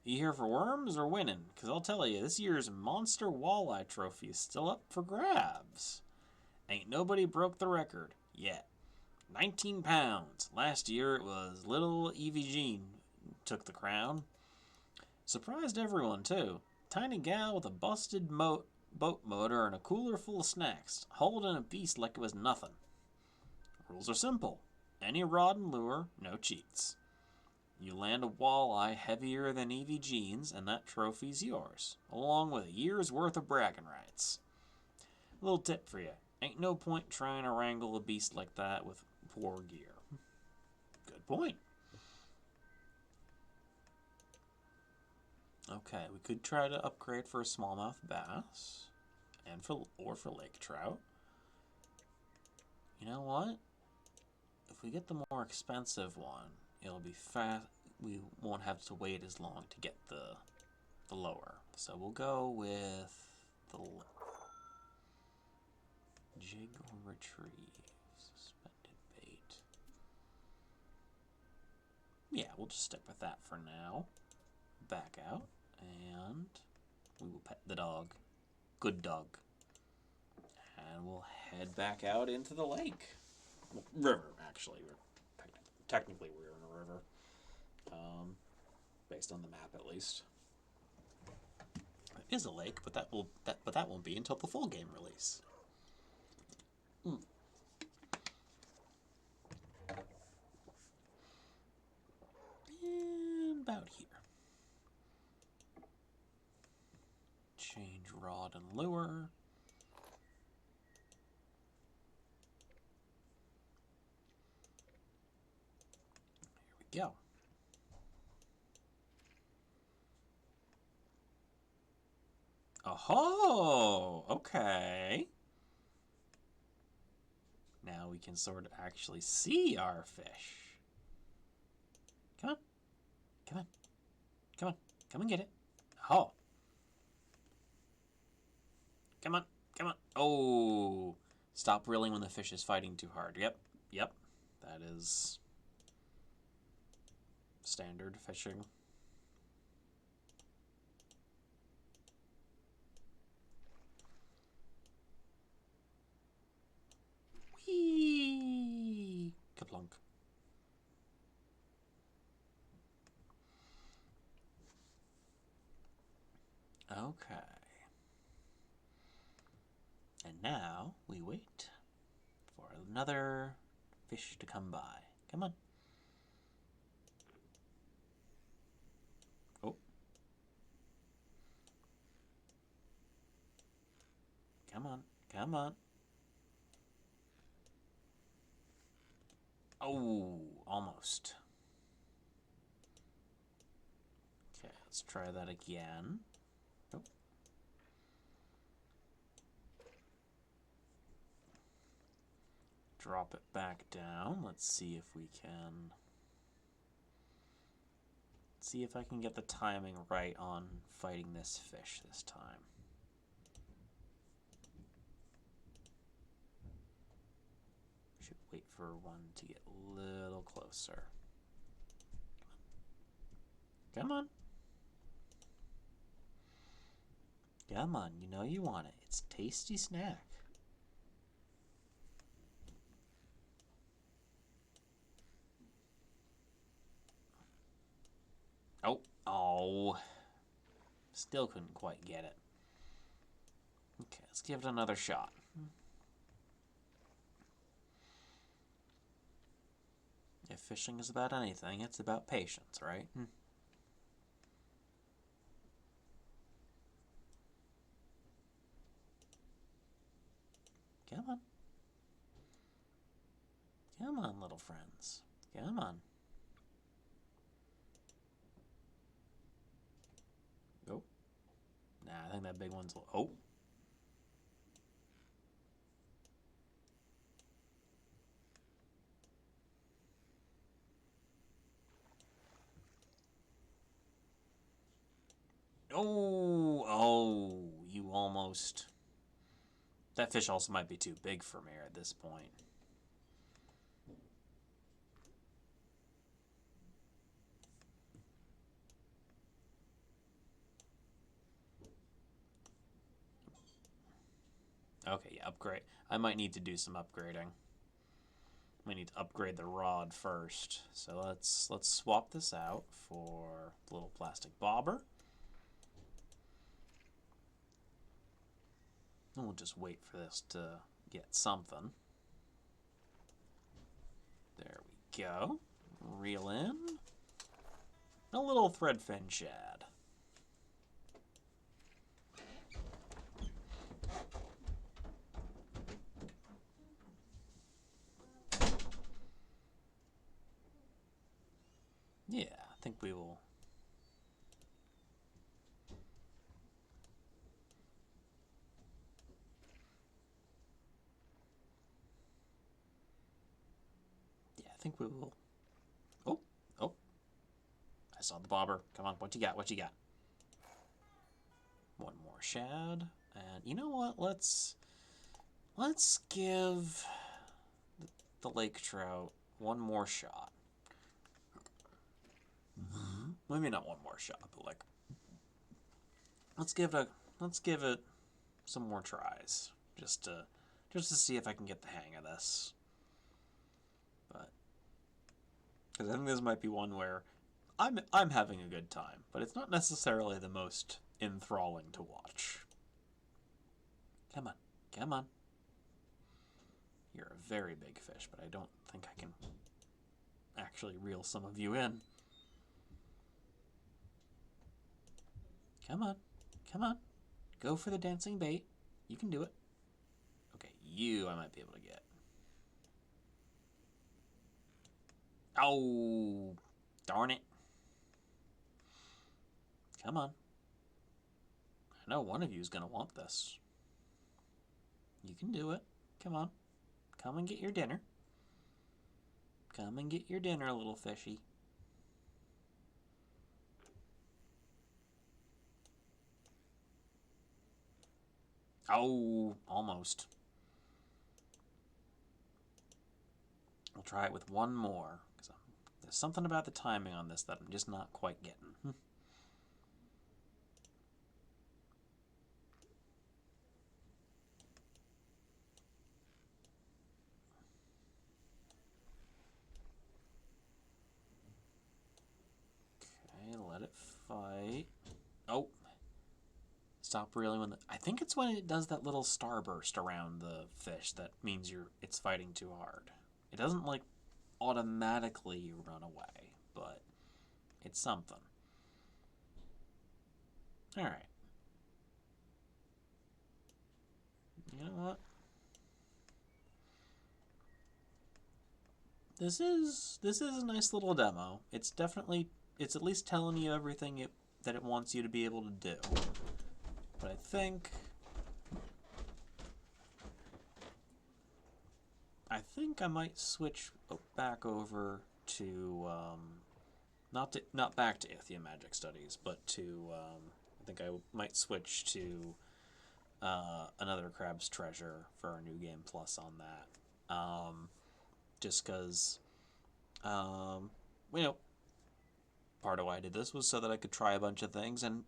You here for worms or winning? Because I'll tell you, this year's Monster Walleye Trophy is still up for grabs. Ain't nobody broke the record yet. 19 pounds. Last year it was little Evie Jean took the crown. Surprised everyone, too. Tiny gal with a busted boat motor and a cooler full of snacks, holding a beast like it was nothing. Rules are simple. Any rod and lure, no cheats. You land a walleye heavier than Evie Jean's, and that trophy's yours, along with a year's worth of bragging rights. Little tip for you. Ain't no point trying to wrangle a beast like that with poor gear. Good point. Okay, we could try to upgrade for a smallmouth bass, and for lake trout. You know what? If we get the more expensive one, it'll be fast. We won't have to wait as long to get the lower. So we'll go with the jig or retrieve. Suspended bait. Yeah, we'll just stick with that for now. Back out, and we will pet the dog. Good dog. And we'll head back out into the lake. River, actually. Technically, we're in a river. Based on the map, at least. It is a lake, but that won't be until the full game release. And about here. Change rod and lure. Here we go. Oh, okay. Now we can sort of actually see our fish. Come on. Come on. Come on. Come and get it. Oh. Come on. Come on. Oh. Stop reeling when the fish is fighting too hard. Yep. Yep. That is standard fishing. Whee! Kaplunk. Okay. And now we wait for another fish to come by. Come on. Oh. Come on. Come on. Oh, almost. Okay, let's try that again. Nope. Drop it back down. Let's see if we can... See if I can get the timing right on fighting this fish this time. Should wait for one to get a little closer. Come on. Come on, you know you want it. It's a tasty snack. Oh, oh. Still couldn't quite get it. Okay, let's give it another shot. If fishing is about anything, it's about patience, right? Come on. Come on, little friends. Come on. Oh. Nah, I think that big one's... Oh. Oh, oh, you almost... That fish also might be too big for me at this point. Okay, yeah, upgrade. I might need to do some upgrading. We need to upgrade the rod first. So let's swap this out for the little plastic bobber. And we'll just wait for this to get something. There we go. Reel in. A little threadfin shad. Yeah, I think we will think we will... Oh, oh. I saw the bobber. Come on, what you got? What you got? One more shad. And you know what? Let's give the lake trout one more shot. Maybe not one more shot, but like let's give it some more tries just to see if I can get the hang of this. But because I think this might be one where I'm having a good time, but it's not necessarily the most enthralling to watch. Come on, come on. You're a very big fish, but I don't think I can actually reel some of you in. Come on, come on. Go for the dancing bait. You can do it. Okay, you I might be able to get. Oh, darn it. Come on. I know one of you is going to want this. You can do it. Come on. Come and get your dinner. Come and get your dinner, little fishy. Oh, almost. We'll try it with one more. Because there's something about the timing on this that I'm just not quite getting. Okay, let it fight. Oh. Stop reeling when I think it's when it does that little starburst around the fish that means it's fighting too hard. It doesn't like automatically run away, but it's something. All right. You know what? This is a nice little demo. It's at least telling you everything that it wants you to be able to do. But I think I might switch back over to not back to Ithya Magic Studies, but to I think I might switch to another Crab's Treasure for our new game plus on that. Just because part of why I did this was so that I could try a bunch of things, and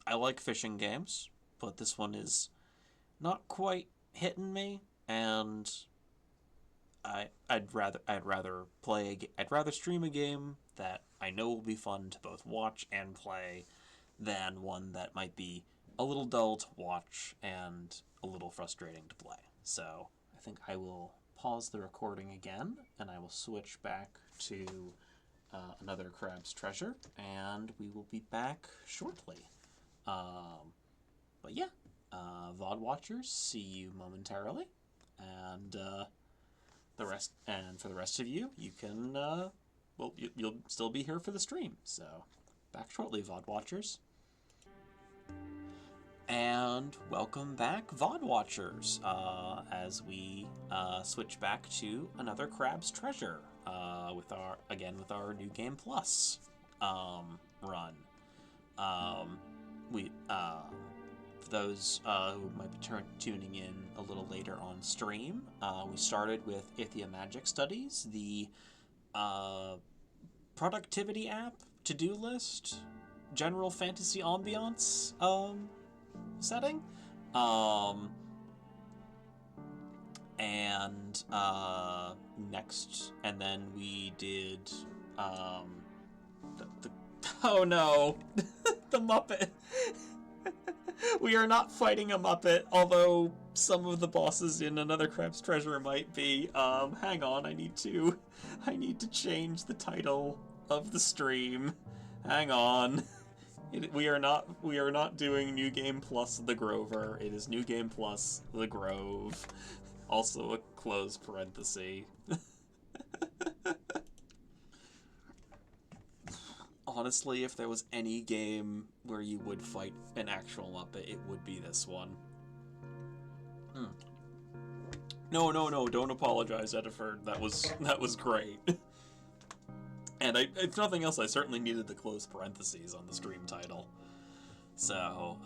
I like fishing games, but this one is not quite hitting me, and I'd rather stream a game that I know will be fun to both watch and play than one that might be a little dull to watch and a little frustrating to play. So I think I will pause the recording again, and I will switch back to another Crab's Treasure, and we will be back shortly. But yeah, VOD watchers, see you momentarily, and for the rest of you, you can you'll still be here for the stream. So back shortly, VOD watchers, and welcome back, VOD watchers, as we switch back to another Crab's Treasure with our new game plus run. For those who might be tuning in a little later on stream, we started with Ithya Magic Studies, the productivity app, to-do list, general fantasy ambiance setting. And then we did oh no, the Muppet. We are not fighting a Muppet, although some of the bosses in another Crab's Treasure might be. Hang on, I need to change the title of the stream. Hang on. We are not doing New Game Plus The Grover. It is New Game Plus The Grove. Also a close parenthesis. Honestly, if there was any game where you would fight an actual Muppet, it would be this one. No, no, no, don't apologize, Eddiford. That was great. And if nothing else, I certainly needed the close parentheses on the stream title. So,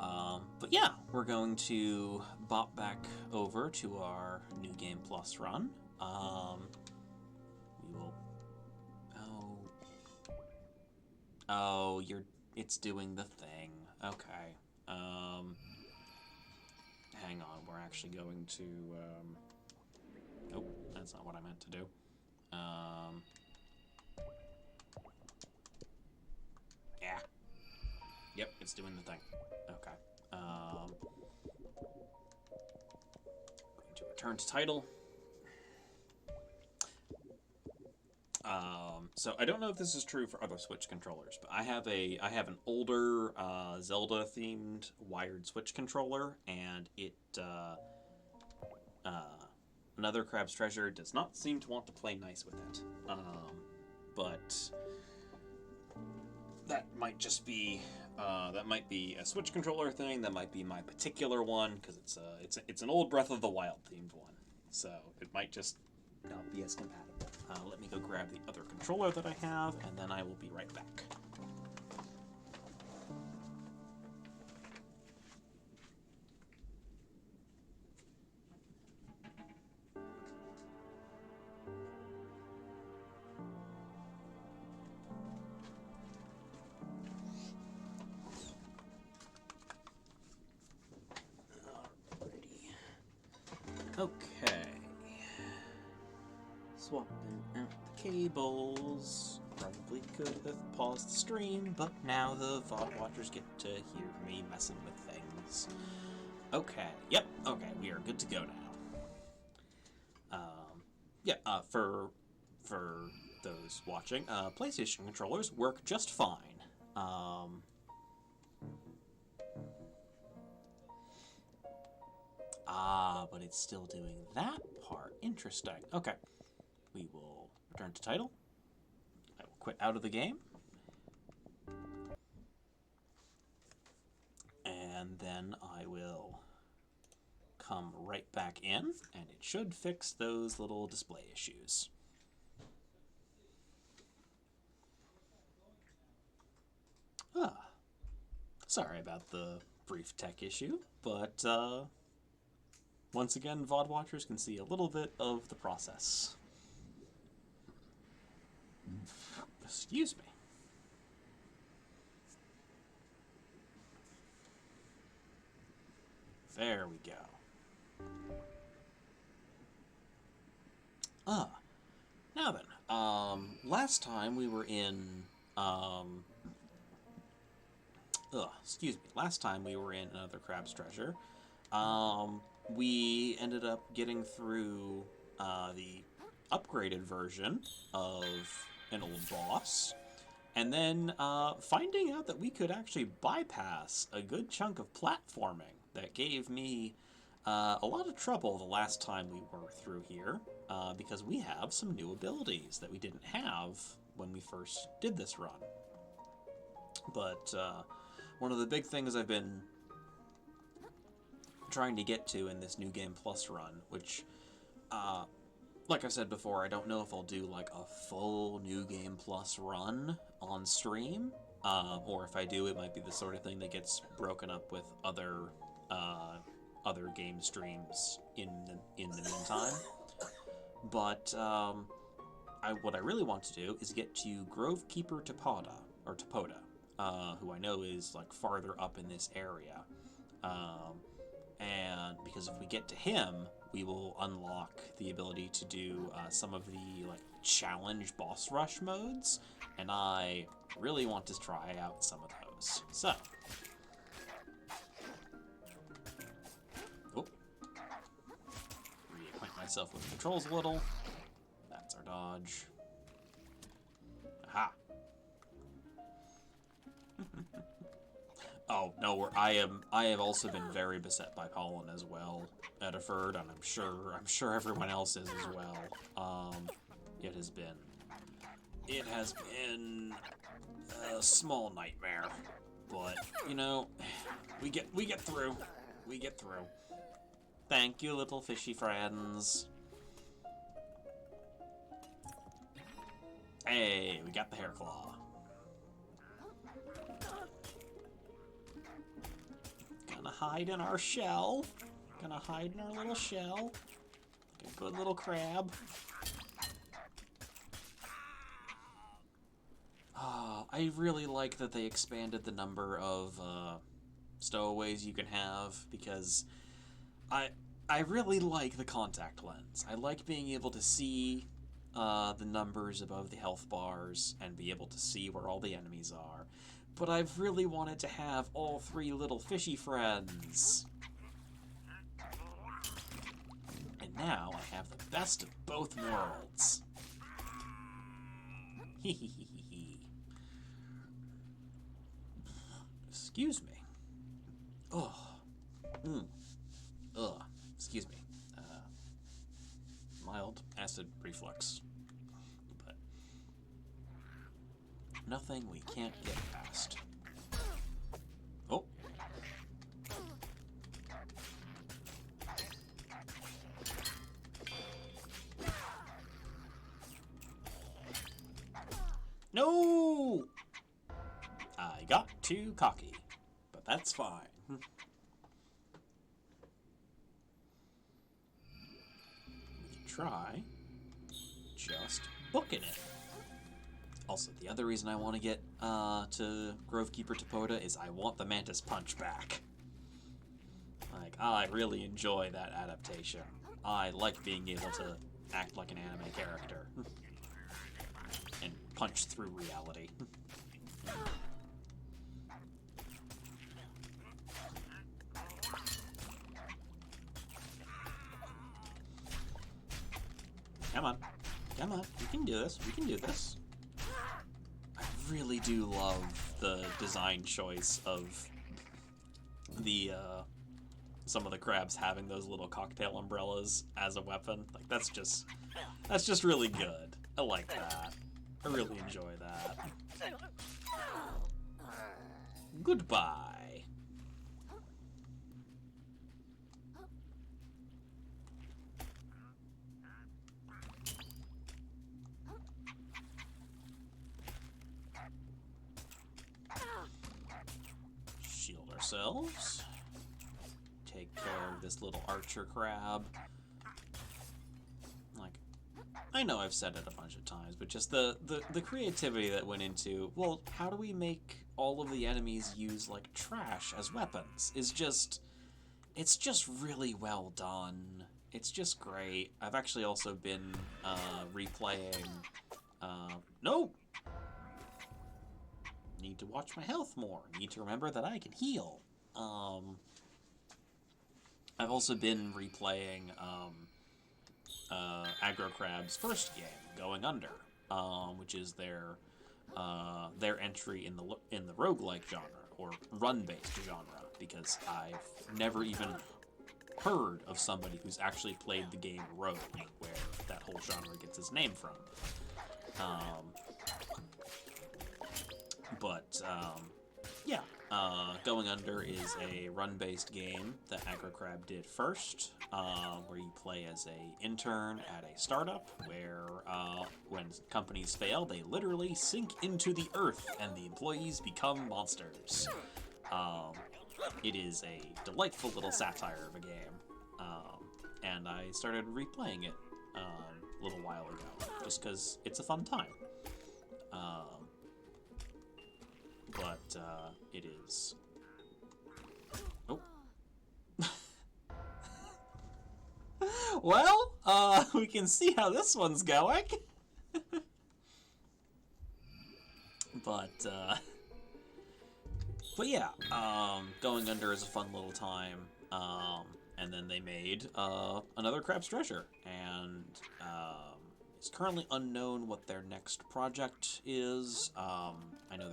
but yeah, we're going to bop back over to our New Game Plus run. We will... Oh, it's doing the thing. Okay. Hang on, we're actually going to, Nope, that's not what I meant to do. Yeah. Yep, it's doing the thing. Okay. Going to return to title. So I don't know if this is true for other Switch controllers, but I have an older Zelda themed wired Switch controller, and it Another Crab's Treasure does not seem to want to play nice with it. But that might just be that might be a Switch controller thing. That might be my particular one because it's an old Breath of the Wild themed one, so it might just not be as compatible. Let me go grab the other controller that I have, and then I will be right back. Okay. Swapping out the cables. Probably could have paused the stream, but now the VOD watchers get to hear me messing with things. Okay. Yep. Okay. We are good to go now. Yeah. For those watching, PlayStation controllers work just fine. But it's still doing that part. Interesting. Okay. We will return to title. I will quit out of the game. And then I will come right back in, and it should fix those little display issues. Sorry about the brief tech issue, but once again, VOD watchers can see a little bit of the process. Excuse me. There we go. Now then, last time we were in, last time we were in Another Crab's Treasure, we ended up getting through, the upgraded version of an old boss, and then, finding out that we could actually bypass a good chunk of platforming that gave me, a lot of trouble the last time we were through here, because we have some new abilities that we didn't have when we first did this run. But one of the big things I've been trying to get to in this New Game Plus run, which, like I said before, I don't know if I'll do like a full New Game Plus run on stream, or if I do, it might be the sort of thing that gets broken up with other game streams in the meantime. But what I really want to do is get to Grovekeeper Topoda, who I know is like farther up in this area. And because if we get to him, we will unlock the ability to do some of the like challenge boss rush modes, and I really want to try out some of those. So, reacquaint myself with the controls a little. That's our dodge. Aha. Oh no, I have also been very beset by pollen as well, Eddiford, and I'm sure everyone else is as well. It has been a small nightmare, but you know, we get through. We get through. Thank you, little fishy friends. Hey, we got the hair claw. Gonna hide in our shell. Gonna hide in our little shell. Like a good little crab. I really like that they expanded the number of stowaways you can have, because I I really like the contact lens. I like being able to see the numbers above the health bars and be able to see where all the enemies are. But I've really wanted to have all three little fishy friends. And now I have the best of both worlds. Excuse me. Oh. Ugh. Excuse me. Mild acid reflux. But nothing we can't get past. Oh. No! I got too cocky, but that's fine. We can try just booking it. Also, the other reason I want to get to Grovekeeper Topoda is I want the Mantis Punch back. Like, I really enjoy that adaptation. I like being able to act like an anime character. And punch through reality. Come on. Come on. We can do this. We can do this. I really do love the design choice of the, some of the crabs having those little cocktail umbrellas as a weapon. Like, that's just really good. I like that. I really enjoy that. Goodbye. Shield ourselves. Take care of this little archer crab. Like, I know I've said it a bunch of times, but just the creativity that went into, well, how do we make all of the enemies use, like, trash as weapons is just, it's just really well done. It's just great. I've actually also been replaying, no! Need to watch my health more. Need to remember that I can heal. I've also been replaying, Aggro Crab's first game, Going Under, which is their entry in the roguelike genre, or run-based genre, because I've never even heard of somebody who's actually played the game Rogue, where that whole genre gets its name from. Yeah, Going Under is a run-based game that AggroCrab did first, where you play as a intern at a startup, where when companies fail, they literally sink into the earth and the employees become monsters. It is a delightful little satire of a game, and I started replaying it a little while ago, just because it's a fun time. But it is... Oh. Well, we can see how this one's going. But yeah, Going Under is a fun little time. And then they made another Crab's Treasure, and it's currently unknown what their next project is. I know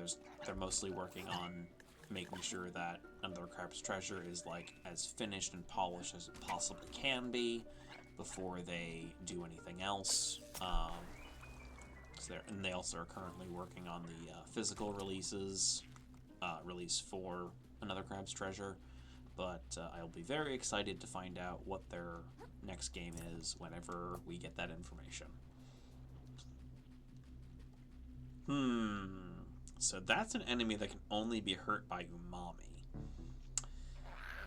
they're mostly working on making sure that Another Crab's Treasure is like as finished and polished as it possibly can be before they do anything else. And they also are currently working on the physical release for Another Crab's Treasure. But I'll be very excited to find out what their next game is whenever we get that information. So that's an enemy that can only be hurt by umami.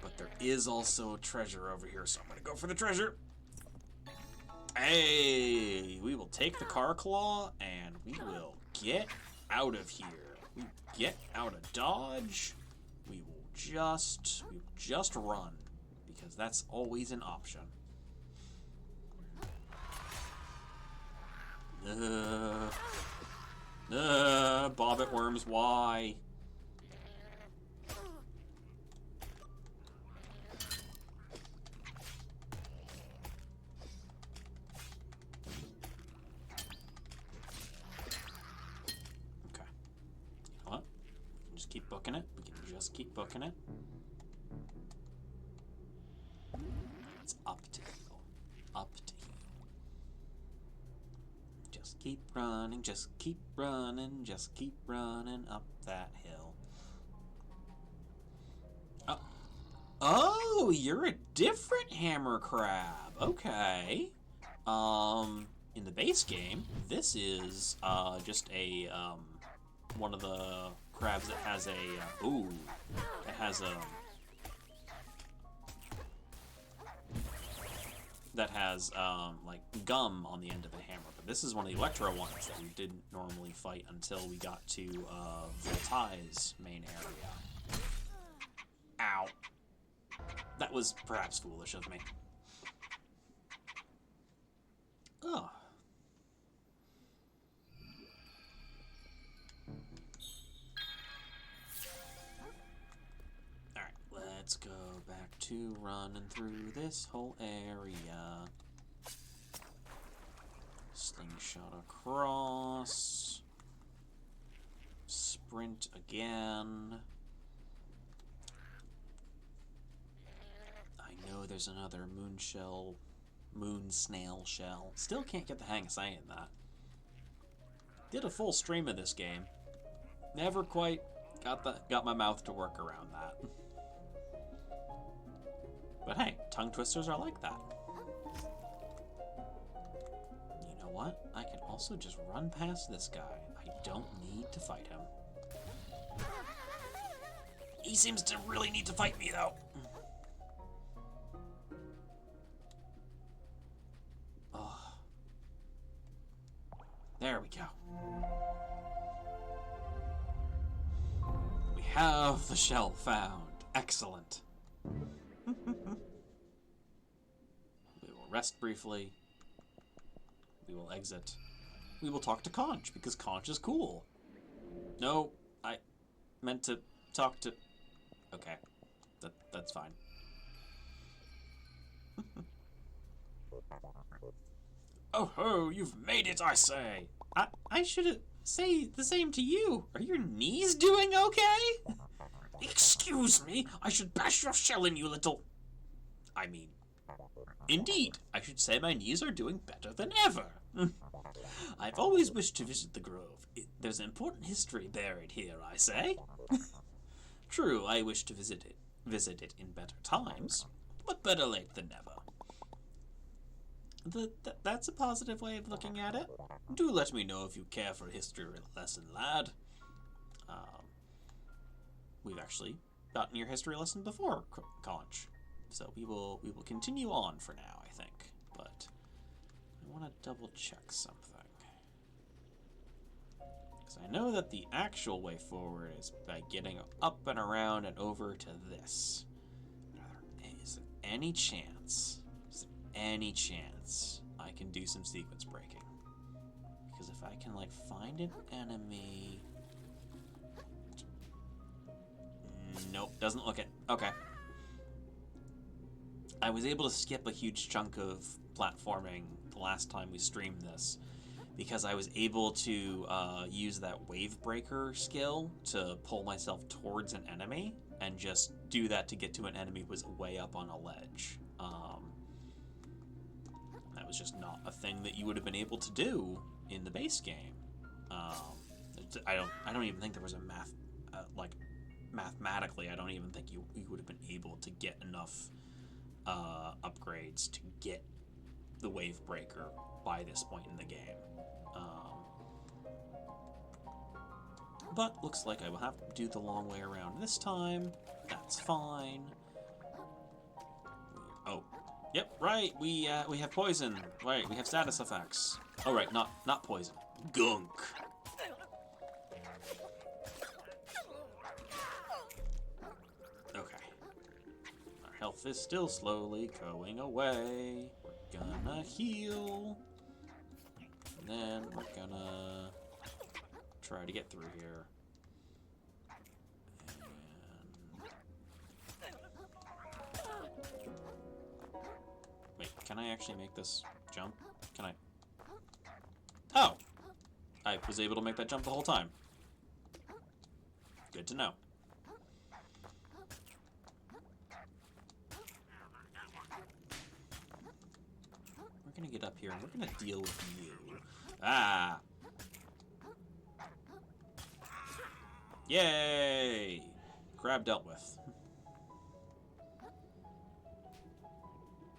But there is also a treasure over here, so I'm gonna go for the treasure. Hey, we will take the car claw and we will get out of here. We get out of Dodge. We will just run, because that's always an option. Bobbit worms, why? Okay. You know what? We can just keep booking it. We can just keep booking it. It's up to you. Up to you. Just keep running, just keep running, just keep running up that hill. Oh, you're a different hammer crab. Okay. In the base game, this is just a one of the crabs that has like gum on the end of the hammer. But this is one of the Electro ones that we didn't normally fight until we got to Voltai's main area. Ow. That was perhaps foolish of me. Oh. Alright, let's go back to running through this whole area. Slingshot across. Sprint again. I know there's another moon snail shell. Still can't get the hang of saying that. Did a full stream of this game. Never quite got my mouth to work around that. But hey, tongue twisters are like that. You know what? I can also just run past this guy. I don't need to fight him. He seems to really need to fight me, though. Oh. There we go. We have the shell found. Excellent. We will rest briefly. We will exit. We will talk to Conch, because Conch is cool. No, I meant to talk to... Okay, that's fine. Oh ho, you've made it, I say! I should say the same to you. Are your knees doing okay? Excuse me, I should bash your shell in, you little... I mean... Indeed, I should say my knees are doing better than ever. I've always wished to visit the grove. There's an important history buried here, I say. True, I wish to visit it in better times, but better late than never. That's a positive way of looking at it. Do let me know if you care for a history lesson, lad. We've actually gotten your history lesson before, Conch. So we will continue on for now, I think. But I want to double check something. Because I know that the actual way forward is by getting up and around and over to this. Is there any chance I can do some sequence breaking? Because if I can, like, find an enemy... Nope, doesn't look it. Okay. I was able to skip a huge chunk of platforming the last time we streamed this because I was able to use that wave breaker skill to pull myself towards an enemy and just do that to get to an enemy who was way up on a ledge. That was just not a thing that you would have been able to do in the base game. I don't even think there was a mathematically, I don't even think you would have been able to get enough upgrades to get the wave breaker by this point in the game. But looks like I will have to do the long way around this time. That's fine. Oh, yep, right. We have poison. Right, we have status effects. Oh, right, not poison. Gunk. Okay. Our health is still slowly going away. We're gonna heal. And then we're gonna try to get through here. Wait, can I actually make this jump? Can I? Oh! I was able to make that jump the whole time. Good to know. We're gonna get up here and we're gonna deal with you. Ah! Yay! Crab dealt with.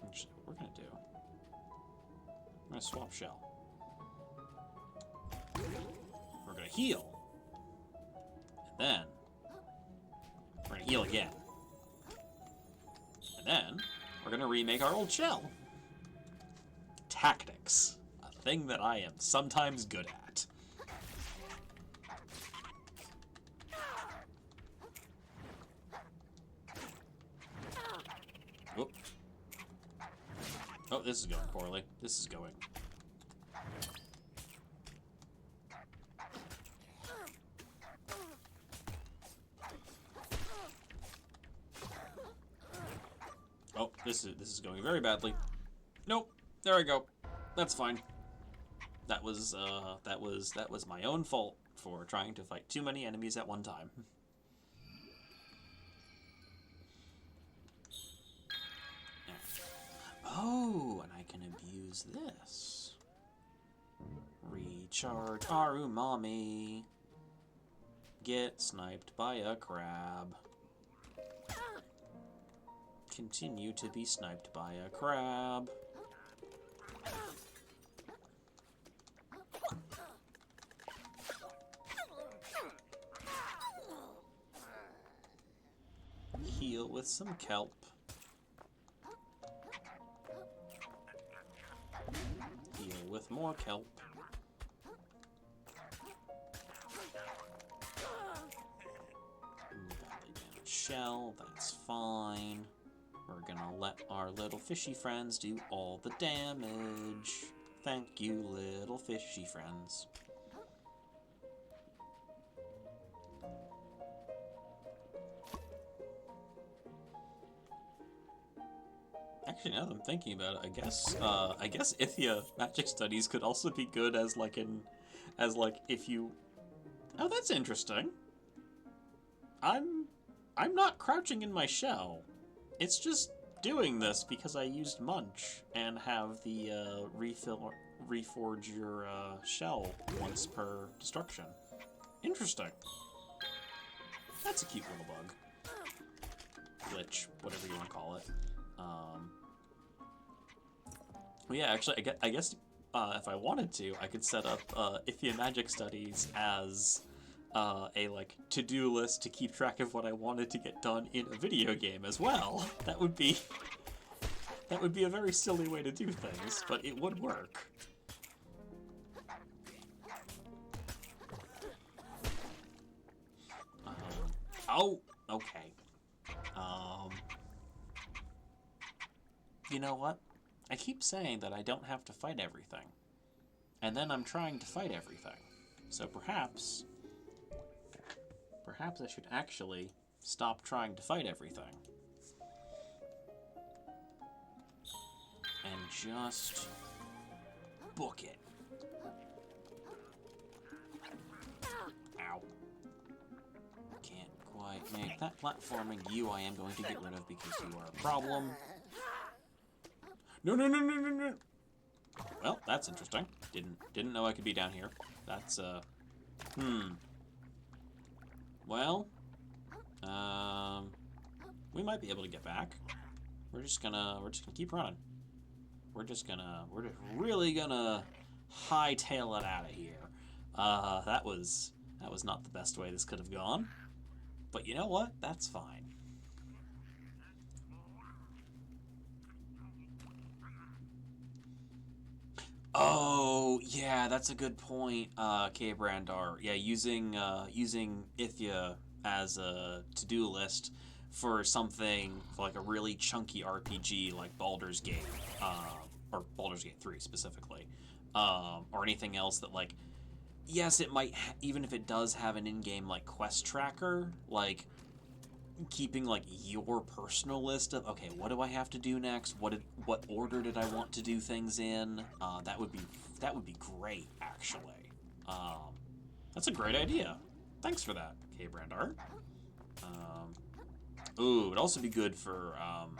What we're gonna do. I'm gonna swap shell. We're gonna heal. And then we're gonna heal again. And then we're gonna remake our old shell. Tactics. A thing that I am sometimes good at. Whoop. Oh, this is going poorly. This is going. Oh, this is going very badly. Nope. There I go. That's fine. That was my own fault for trying to fight too many enemies at one time. Oh, and I can abuse this. Recharge our umami. Get sniped by a crab. Continue to be sniped by a crab. Heal with some kelp. Heal with more kelp. Badly damaged shell, that's fine. We're gonna let our little fishy friends do all the damage. Thank you, little fishy friends. Actually, now that I'm thinking about it, I guess Ithya magic studies could also be good as like if you. Oh, that's interesting. I'm not crouching in my shell. It's just doing this because I used Munch and have the reforge your shell once per destruction. Interesting. That's a cute little bug. Glitch, whatever you want to call it. Well, yeah, actually, I guess if I wanted to, I could set up Ithya Magic Studies as a like to-do list to keep track of what I wanted to get done in a video game as well. That would be a very silly way to do things, but it would work. Oh, okay. You know what? I keep saying that I don't have to fight everything. And then I'm trying to fight everything. So perhaps I should actually stop trying to fight everything. And just book it. Ow. Can't quite make that platforming. You I am going to get rid of because you are a problem. No, no, no, no, no, no. Well, that's interesting. Didn't know I could be down here. That's Well, we might be able to get back. We're just gonna keep running. We're just really gonna hightail it out of here. That was That was not the best way this could have gone. But you know what? That's fine. Oh, yeah, that's a good point, K. Brandar. Yeah, using Ithya as a to-do list for something for like a really chunky RPG like Baldur's Gate, or Baldur's Gate 3 specifically, or anything else that like, yes, it might even if it does have an in-game like quest tracker, like keeping like your personal list of okay, what do I have to do next? What order did I want to do things in? That would be great actually. That's a great idea. Thanks for that, K. Brandar. Ooh, it'd also be good for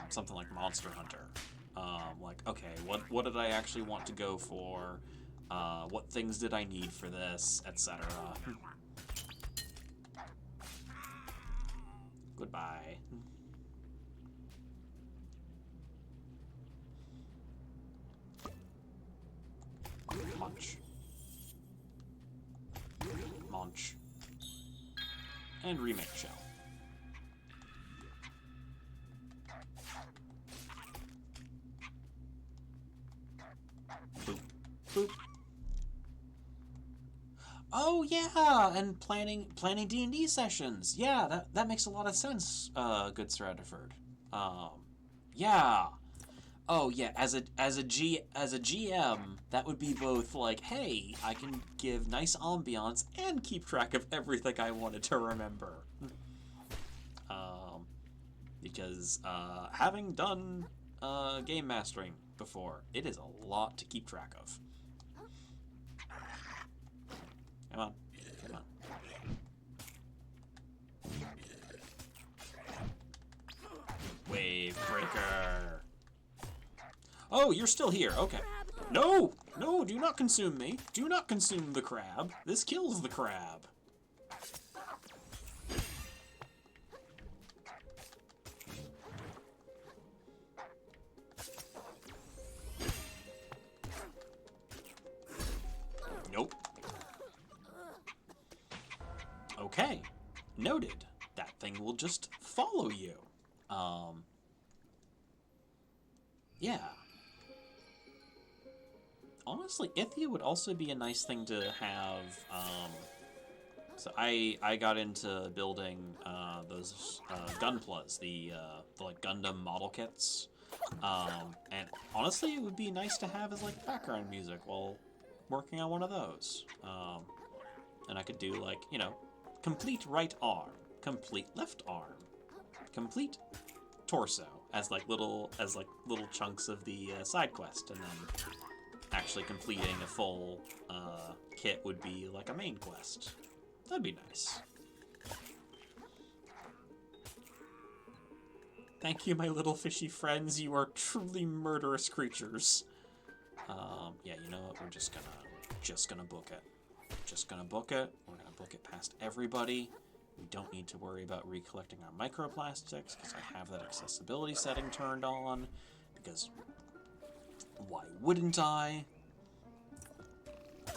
something like Monster Hunter. Like, okay, what did I actually want to go for? What things did I need for this, etc. Goodbye. Munch. Munch. And remake shell. Boop. Boop. Oh yeah, and planning D&D sessions. Yeah, that makes a lot of sense. Good Sir Eddiford. Um, yeah. Oh yeah, as a GM, that would be both like, hey, I can give nice ambiance and keep track of everything I wanted to remember. um, because having done game mastering before, it is a lot to keep track of. Come on, come on. Wave breaker. Oh, you're still here. Okay. No! No, do not consume me. Do not consume the crab. This kills the crab. Nope. Okay. Noted. That thing will just follow you. Yeah. Honestly, Ithya would also be a nice thing to have. So I got into building those Gunplas, the like Gundam model kits, and honestly, it would be nice to have as like background music while working on one of those. And I could do like complete right arm, complete left arm, complete torso as little chunks of the side quest, and then actually completing a full kit would be like a main quest. That'd be nice. Thank you, my little fishy friends. You are truly murderous creatures. Yeah, you know what? We're just gonna book it. Just gonna book it. We're gonna book it past everybody. We don't need to worry about recollecting our microplastics because I have that accessibility setting turned on. Because why wouldn't I? Oh,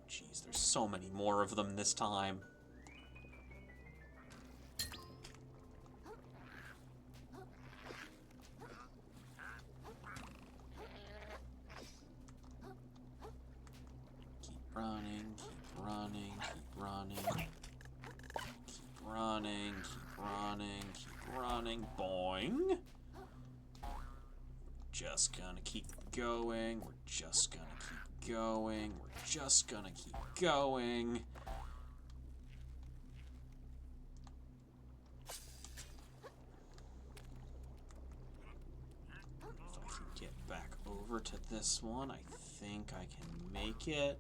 jeez, there's so many more of them this time. Keep running, keep running, keep running. Keep running, keep running, keep running. Boing. Just gonna keep going. We're just gonna keep going. We're just gonna keep going. If I can get back over to this one, I think I can make it.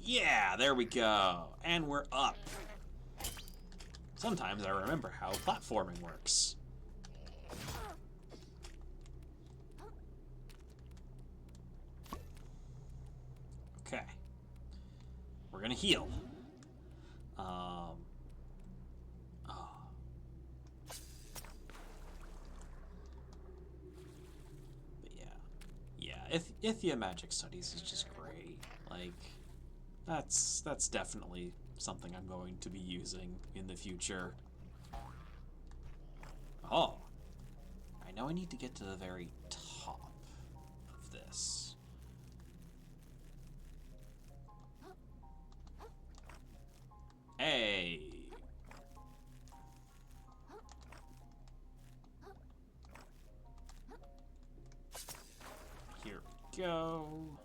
Yeah, there we go. And we're up. Sometimes I remember how platforming works. Okay. We're gonna heal. Oh. But yeah. Yeah, Ithya Magic Studies is just great. Like, That's definitely something I'm going to be using in the future. Oh, I know I need to get to the very top of this. Hey! Here we go.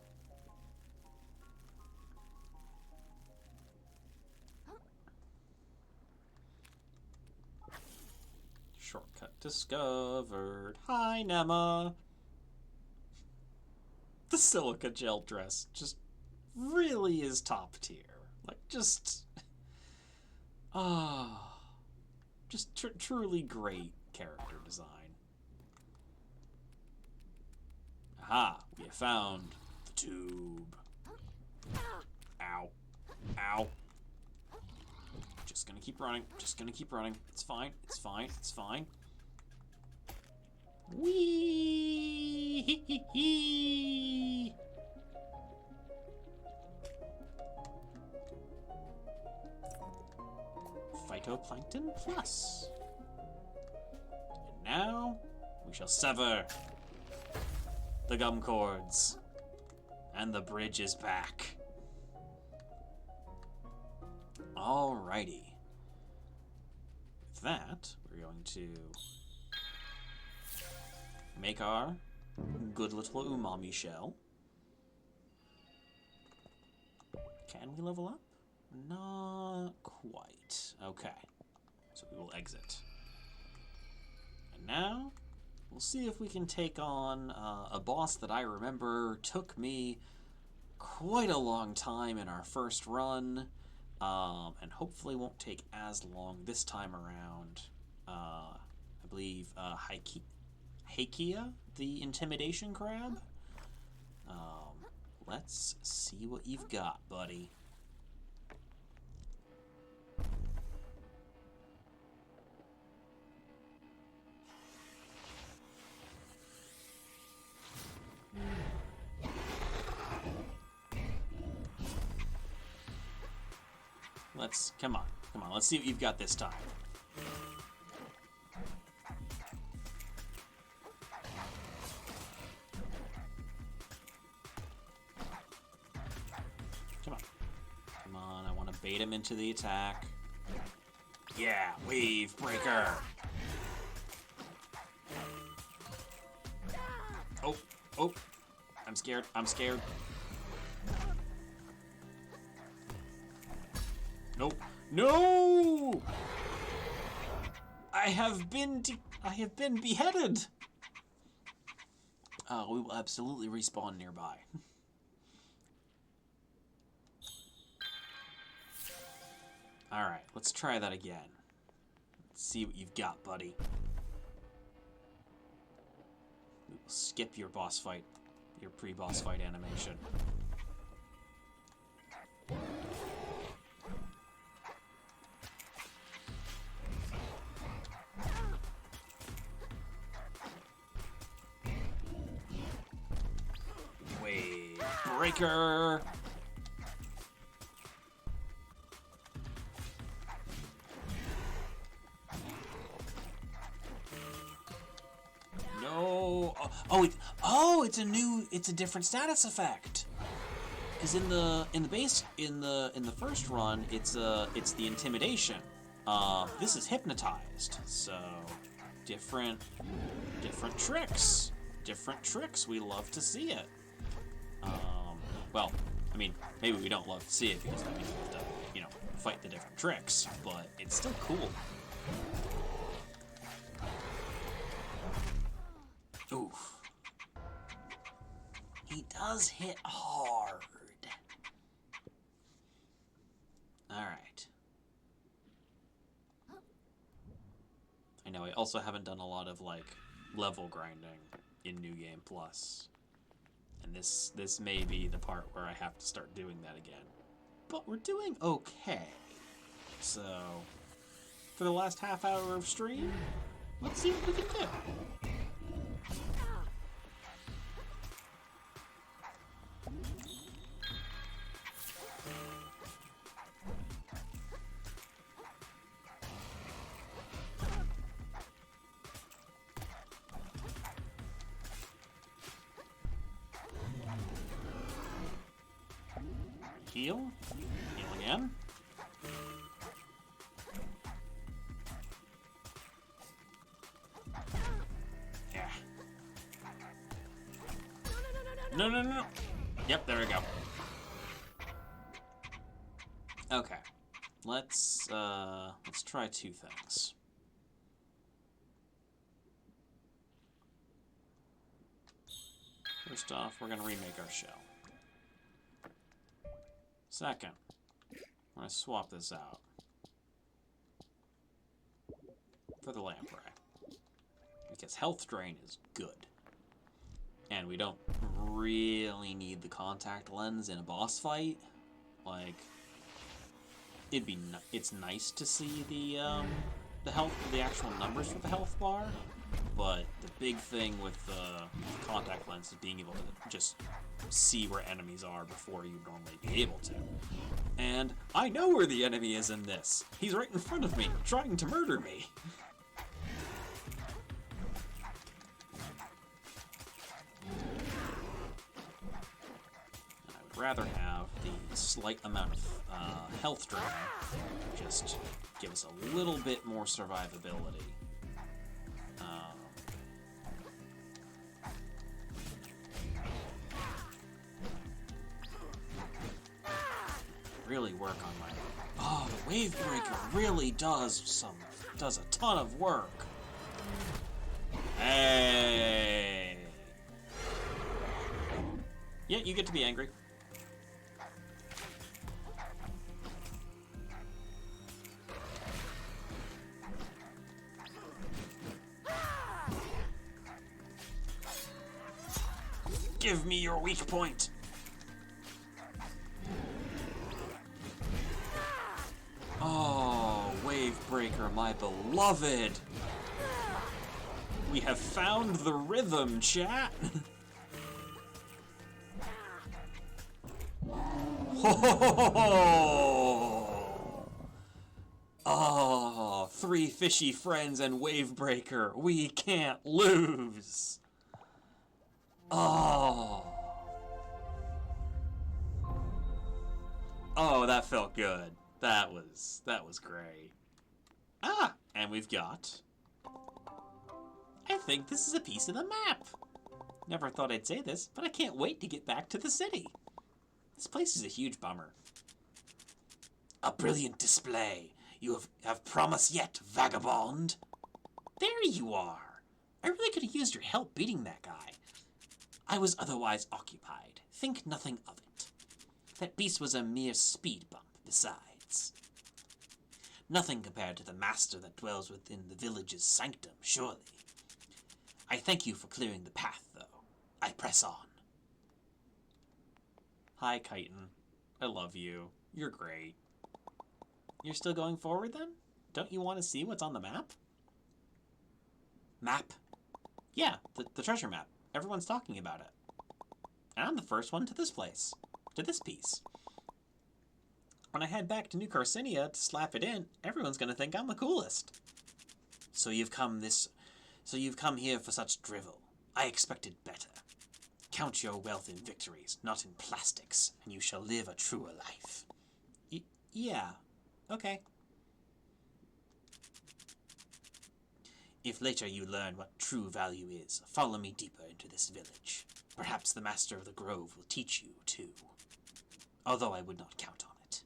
Shortcut discovered. Hi, Nema. The silica gel dress just really is top tier. Like, just... Ah... just truly great character design. Aha, we have found the tube. Ow. Ow. Just gonna keep running. Just gonna keep running. It's fine. It's fine. It's fine. Whee! Phytoplankton plus. And now we shall sever the gum cords. And the bridge is back. Alrighty. With that, we're going to make our good little umami shell. Can we level up? Not quite. Okay. So we will exit. And now, we'll see if we can take on a boss that I remember took me quite a long time in our first run. And hopefully won't take as long this time around. I believe Hakia, the Intimidation Crab. Let's see what you've got, buddy. Come on, let's see what you've got this time. Come on, I want to bait him into the attack. Yeah, wave breaker. Oh, I'm scared. Nope. No! I have been beheaded. We will absolutely respawn nearby. All right, let's try that again. Let's see what you've got, buddy. We will skip your boss fight, your pre-boss fight animation. Breaker! No! It's a different status effect. Because in the first run, it's the intimidation. This is hypnotized. So different tricks. Different tricks. We love to see it. Well, I mean, maybe we don't love to see it because that means we have to, fight the different tricks, but it's still cool. Oof. He does hit hard. Alright. I know I also haven't done a lot of, level grinding in New Game Plus. And this may be the part where I have to start doing that again. But we're doing okay. So, for the last half hour of stream, let's see what we can do. Heal. Heal again. Yeah. No, no, no, no. Yep, there we go. Okay. Let's try two things. First off, we're gonna remake our shell. Second, I'm gonna swap this out for the lamprey. Because health drain is good. And we don't really need the contact lens in a boss fight. Like, it's nice to see the health, the actual numbers for the health bar, but the big thing with the contact lens is being able to just see where enemies are before you'd normally be able to. And I know where the enemy is in this. He's right in front of me, trying to murder me. I would rather have the slight amount of health drain just give us a little bit more survivability. Really work on my... Oh, the wave breaker really does a ton of work. Hey! Yeah, you get to be angry. Give me your weak point. Oh, Wavebreaker, my beloved. We have found the rhythm, chat. Oh, three fishy friends and Wavebreaker. We can't lose. Oh. Oh, that felt good. That was great. Ah, and we've got... I think this is a piece of the map. Never thought I'd say this, but I can't wait to get back to the city. This place is a huge bummer. A brilliant display. You have promise yet, vagabond. There you are. I really could have used your help beating that guy. I was otherwise occupied. Think nothing of it. That beast was a mere speed bump, besides. Nothing compared to the master that dwells within the village's sanctum, surely. I thank you for clearing the path, though. I press on. Hi, Chitin. I love you. You're great. You're still going forward, then? Don't you want to see what's on the map? Map? Yeah, the treasure map. Everyone's talking about it. And I'm the first one to this place. To this piece. When I head back to New Carcinia to slap it in, everyone's gonna think I'm the coolest. So you've come here for such drivel. I expected better. Count your wealth in victories, not in plastics, and you shall live a truer life. Yeah. Okay. If later you learn what true value is, follow me deeper into this village. Perhaps the Master of the Grove will teach you, too. Although I would not count on it.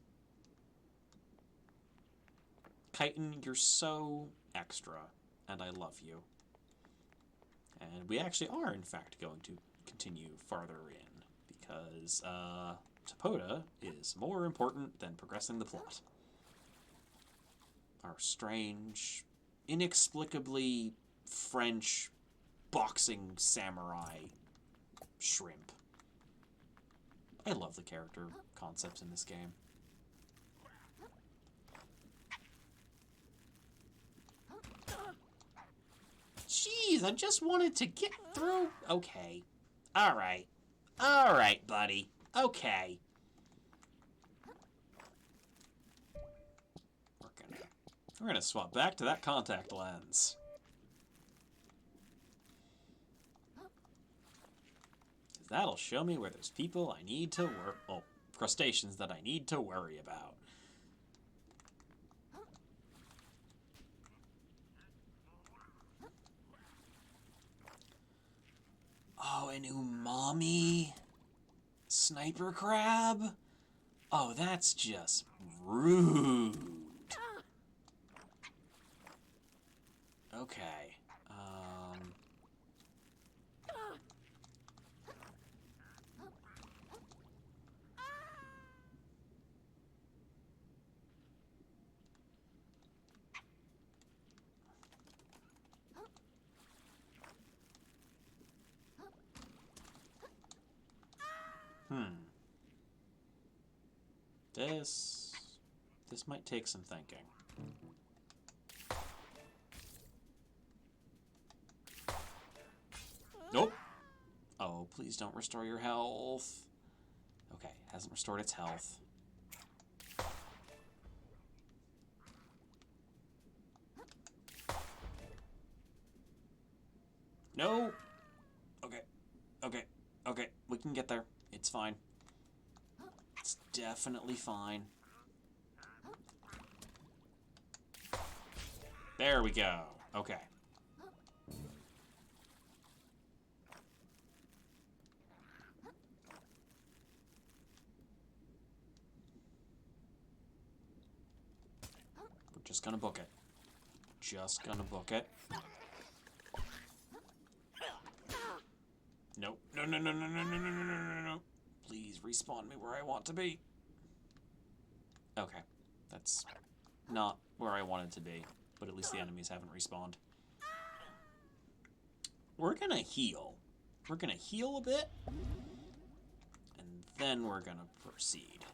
Chitin, you're so extra, and I love you. And we actually are, in fact, going to continue farther in, because Topoda is more important than progressing the plot. Our strange, inexplicably French boxing samurai shrimp. I love the character concepts in this game. Jeez, I just wanted to get through. Okay. Alright. Alright, buddy. Okay. We're gonna swap back to that contact lens. That'll show me where there's people I need to work. Oh, crustaceans that I need to worry about. Oh, an umami sniper crab? Oh, that's just rude. Okay. This might take some thinking. Nope. Oh, please don't restore your health. Okay, hasn't restored its health. No! Okay, okay, okay. We can get there. It's fine. It's definitely fine. There we go. Okay. We're just gonna book it. Just gonna book it. Nope. No, no, no, no, no, no, no, no, no, no, no. Please respawn me where I want to be. Okay. That's not where I wanted to be, but at least the enemies haven't respawned. We're gonna heal. We're gonna heal a bit, and then we're gonna proceed.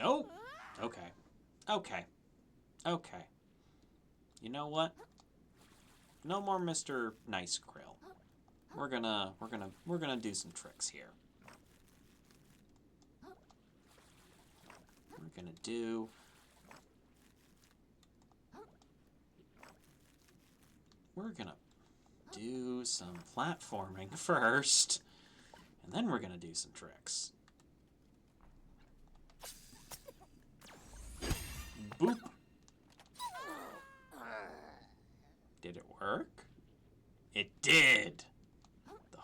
Nope. Okay. Okay. Okay. You know what? No more Mr. Nice Krill. We're gonna do some tricks here. We're gonna do some platforming first, and then we're gonna do some tricks. Boop. Did it work? It did!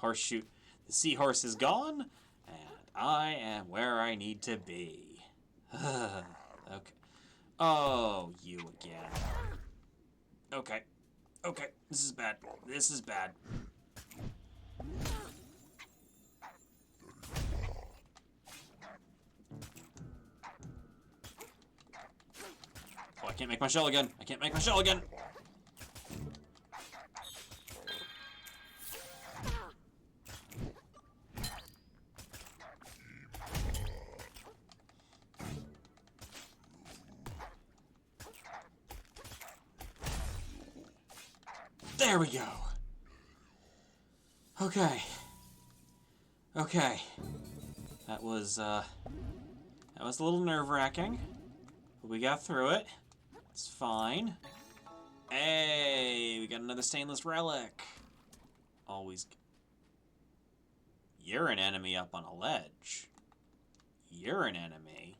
The seahorse is gone, and I am where I need to be. Okay. Oh, you again. Okay. Okay, this is bad. This is bad. Oh, I can't make my shell again. I can't make my shell again. There we go. Okay. Okay. That was a little nerve-wracking, but we got through it. It's fine. Hey, we got another stainless relic. Always. You're an enemy up on a ledge. You're an enemy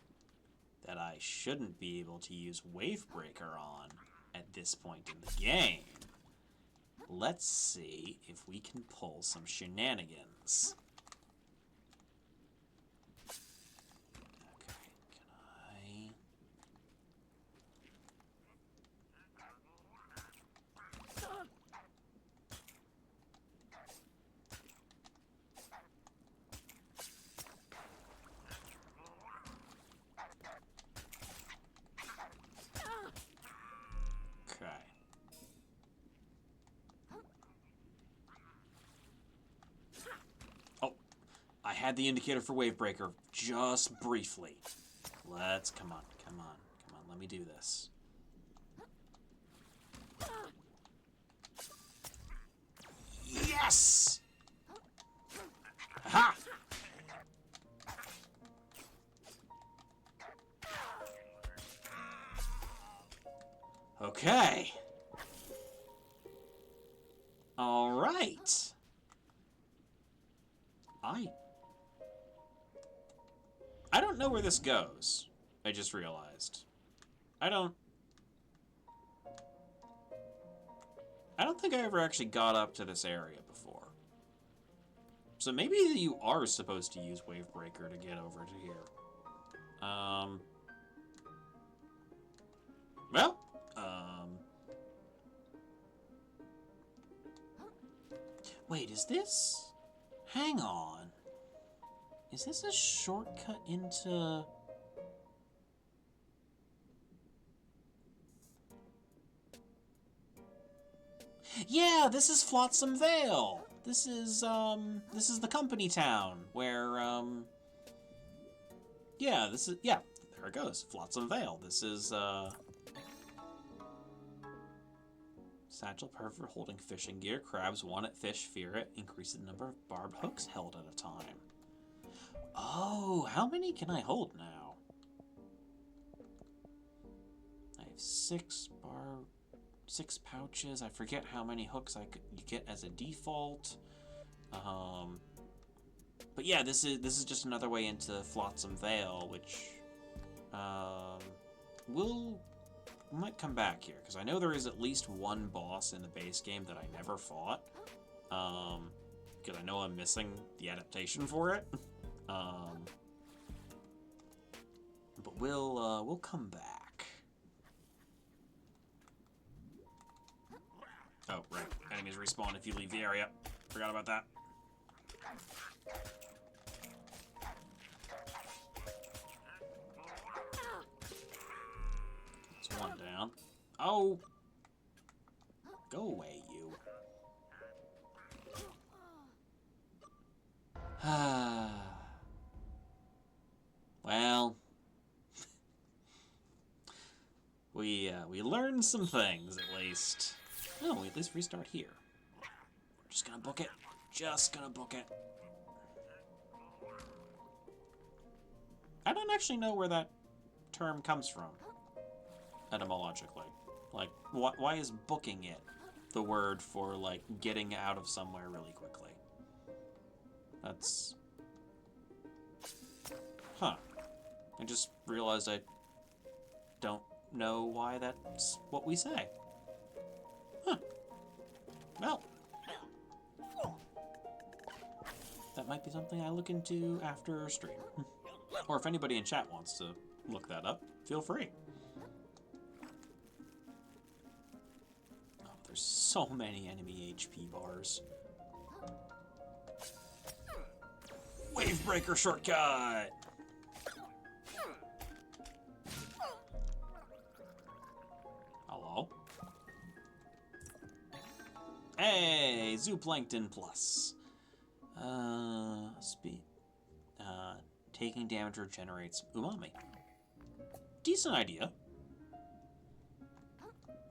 that I shouldn't be able to use Wavebreaker on at this point in the game. Let's see if we can pull some shenanigans. I had the indicator for Wavebreaker just briefly. Come on, let me do this. Yes! Aha! Okay. All right. I don't know where this goes. I just realized. I don't think I ever actually got up to this area before. So maybe you are supposed to use Wavebreaker to get over to here. Well, wait, is this... Hang on. Is this a shortcut into... Yeah, this is Flotsam Vale. This is the company town where, yeah, there it goes. Flotsam Vale. This is, Satchel perfect for holding fishing gear. Crabs want it, fish fear it. Increase the number of barbed hooks held at a time. Oh, how many can I hold now? I have 6 pouches. I forget how many hooks you get as a default. But yeah, this is just another way into Flotsam Vale, which we might come back here because I know there is at least one boss in the base game that I never fought. Because I know I'm missing the adaptation for it. But we'll come back. Oh, right. Enemies respawn if you leave the area. Forgot about that. That's one down. Oh! Go away, you. Well, we learned some things at least. Oh, we at least restart here. We're just gonna book it. Just gonna book it. I don't actually know where that term comes from, etymologically. Like, why is booking it the word for, like, getting out of somewhere really quickly? That's... Huh. I just realized I don't know why that's what we say. Huh. Well. That might be something I look into after stream. Or if anybody in chat wants to look that up, feel free. Oh, there's so many enemy HP bars. Wavebreaker shortcut! Hello? Hey! Zooplankton Plus. Speed. Taking damage regenerates umami. Decent idea.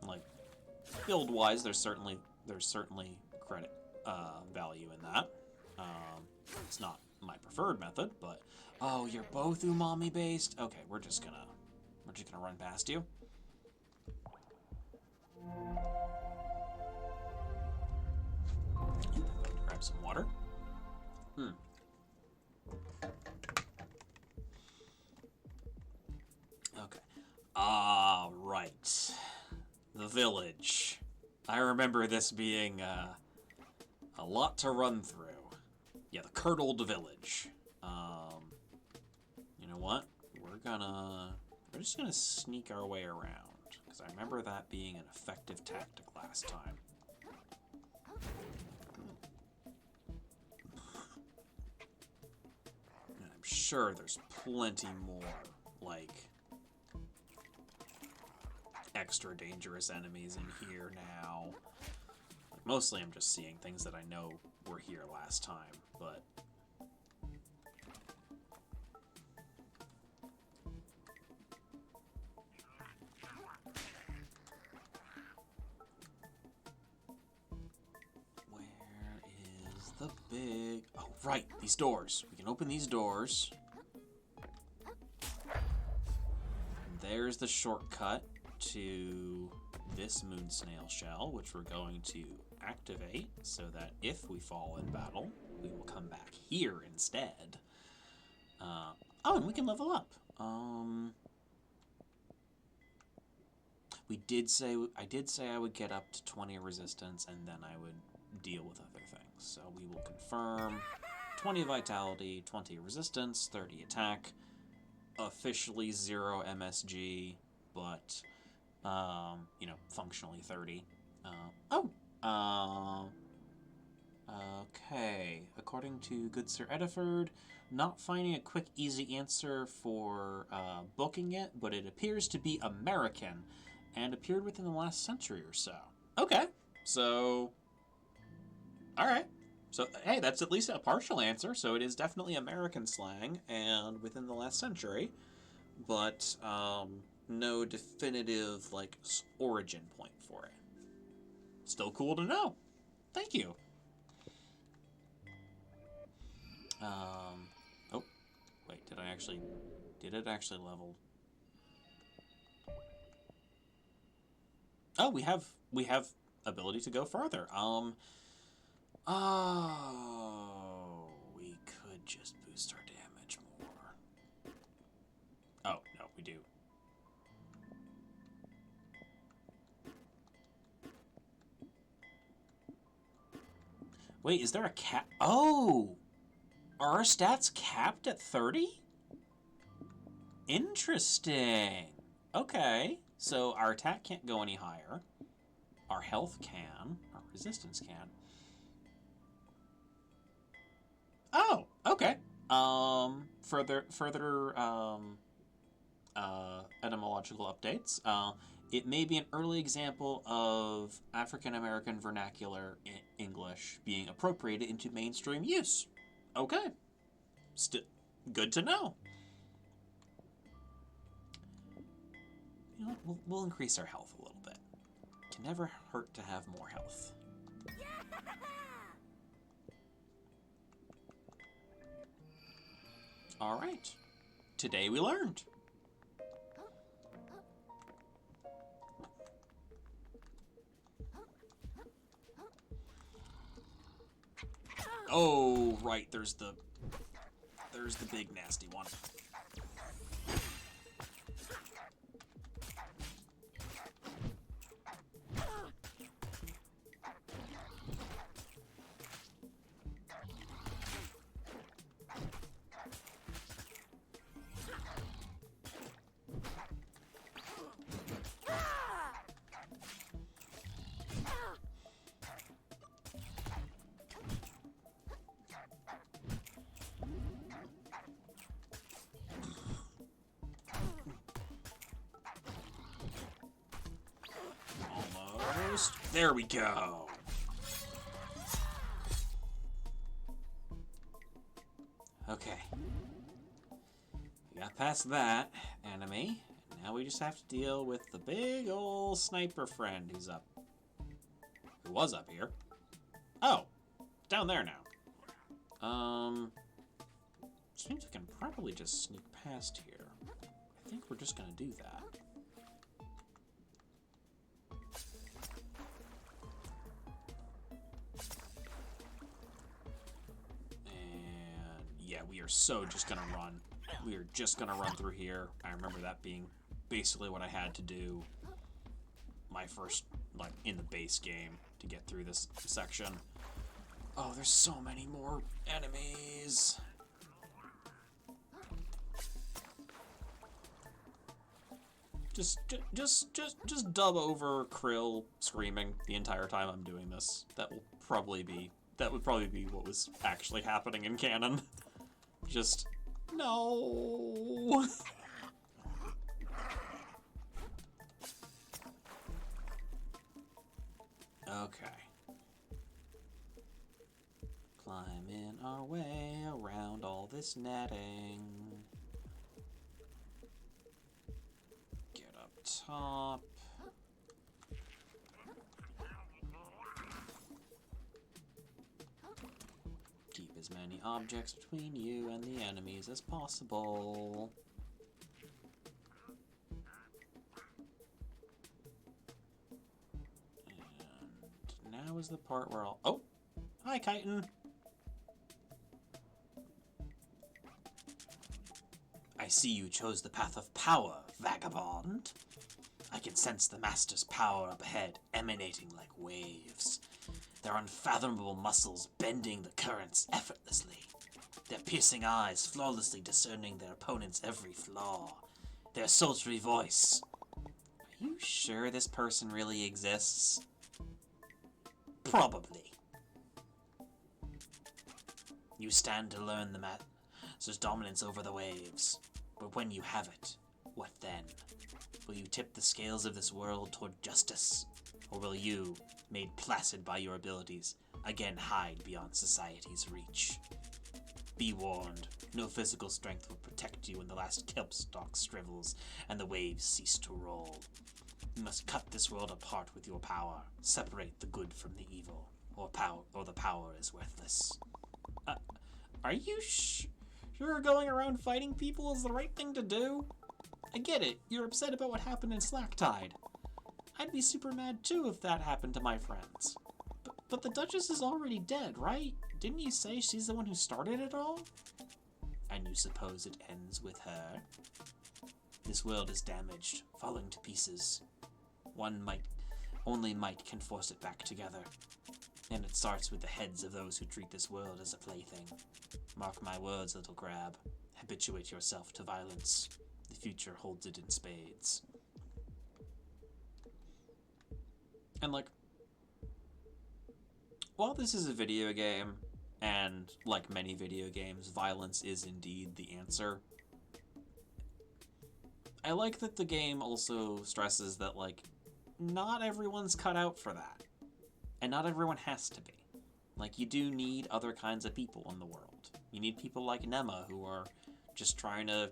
Like, build-wise, there's certainly credit value in that. It's not my preferred method, but oh, you're both umami based. Okay, we're just gonna run past you. Grab some water. Okay. Ah, right. The village. I remember this being a lot to run through. Yeah, the curdled village. You know what? We're just gonna sneak our way around because I remember that being an effective tactic last time. And I'm sure there's plenty more, like, extra dangerous enemies in here now. Like, mostly I'm just seeing things that I know were here last time, but... Where the big... Oh, right, these doors. We can open these doors. There's the shortcut to this moon snail shell, which we're going to activate so that if we fall in battle, we will come back here instead. Oh, and we can level up. I did say I would get up to 20 resistance, and then I would deal with other things. So we will confirm 20 vitality, 20 resistance, 30 attack, officially 0 MSG, but you know, functionally 30. Okay. According to good Sir Eddiford, not finding a quick, easy answer for booking it, but it appears to be American and appeared within the last century or so. Okay. So, all right. So, hey, that's at least a partial answer. So it is definitely American slang and within the last century, but no definitive, like, origin point for it. Still cool to know. Thank you. Oh, wait, did it actually level? Oh, we have ability to go further. Oh, we could just boost our damage more. Oh, no, we do. Wait, is there a cap? Oh! Are our stats capped at 30? Interesting. Okay. So our attack can't go any higher. Our health can. Our resistance can. Oh, okay. Further etymological updates. It may be an early example of African American vernacular English being appropriated into mainstream use. Okay. Still good to know. You know what? We'll increase our health a little bit. Can never hurt to have more health. All right. Today we learned. Oh, right. There's the big nasty one. There we go. Okay. We got past that enemy. Now we just have to deal with the big old sniper friend who's up. Who was up here. Oh, down there now. Seems we can probably just sneak past here. I think we're just gonna do that. Yeah, we are so just gonna run. We are just gonna run through here. I remember that being basically what I had to do my first, like, in the base game to get through this section. Oh, there's so many more enemies. Just dub over Krill screaming the entire time I'm doing this. That would probably be what was actually happening in canon. Just no. Okay. Climbing our way around all this netting. Get up top. as many objects between you and the enemies as possible. And now is the part where I'll... Oh! Hi, Chitin! I see you chose the path of power, vagabond. I can sense the Master's power up ahead, emanating like waves. Their unfathomable muscles bending the currents effortlessly. Their piercing eyes flawlessly discerning their opponent's every flaw. Their sultry voice. Are you sure this person really exists? Probably. You stand to learn the Master's dominance over the waves. But when you have it, what then? Will you tip the scales of this world toward justice? Or will you, made placid by your abilities, again hide beyond society's reach? Be warned, no physical strength will protect you when the last kelp stalk shrivels and the waves cease to roll. You must cut this world apart with your power, separate the good from the evil, or the power is worthless. Are you sure going around fighting people is the right thing to do? I get it, you're upset about what happened in Slacktide. I'd be super mad too if that happened to my friends. But the Duchess is already dead, right? Didn't you say she's the one who started it all? And you suppose it ends with her? This world is damaged, falling to pieces. Only might can force it back together. And it starts with the heads of those who treat this world as a plaything. Mark my words, little crab. Habituate yourself to violence. The future holds it in spades. And like, while this is a video game, and like many video games, violence is indeed the answer, I like that the game also stresses that, like, not everyone's cut out for that. And not everyone has to be. Like, you do need other kinds of people in the world. You need people like Nema who are just trying to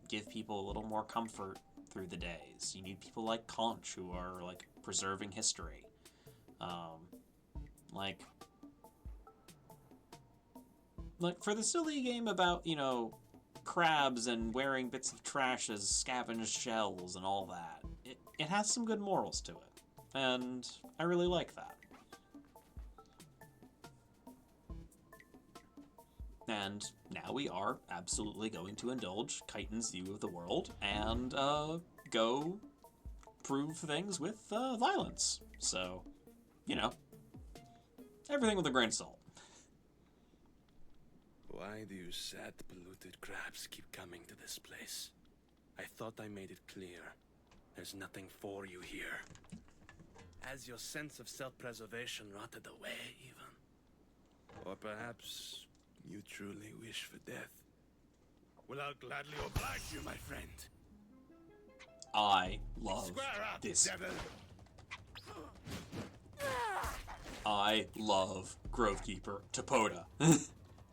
give people a little more comfort through the days. You need people like Conch who are, like, preserving history. Like, for the silly game about, you know, crabs and wearing bits of trash as scavenged shells and all that, it has some good morals to it. And I really like that. And now we are absolutely going to indulge Chitin's view of the world and go prove things with violence. So, you know, everything with a grain of salt. Why do you sad, polluted crabs keep coming to this place? I thought I made it clear. There's nothing for you here. Has your sense of self-preservation rotted away, even? Or perhaps you truly wish for death? Well, I'll gladly oblige you, my friend. I love this. Devil. I love Grovekeeper Topoda.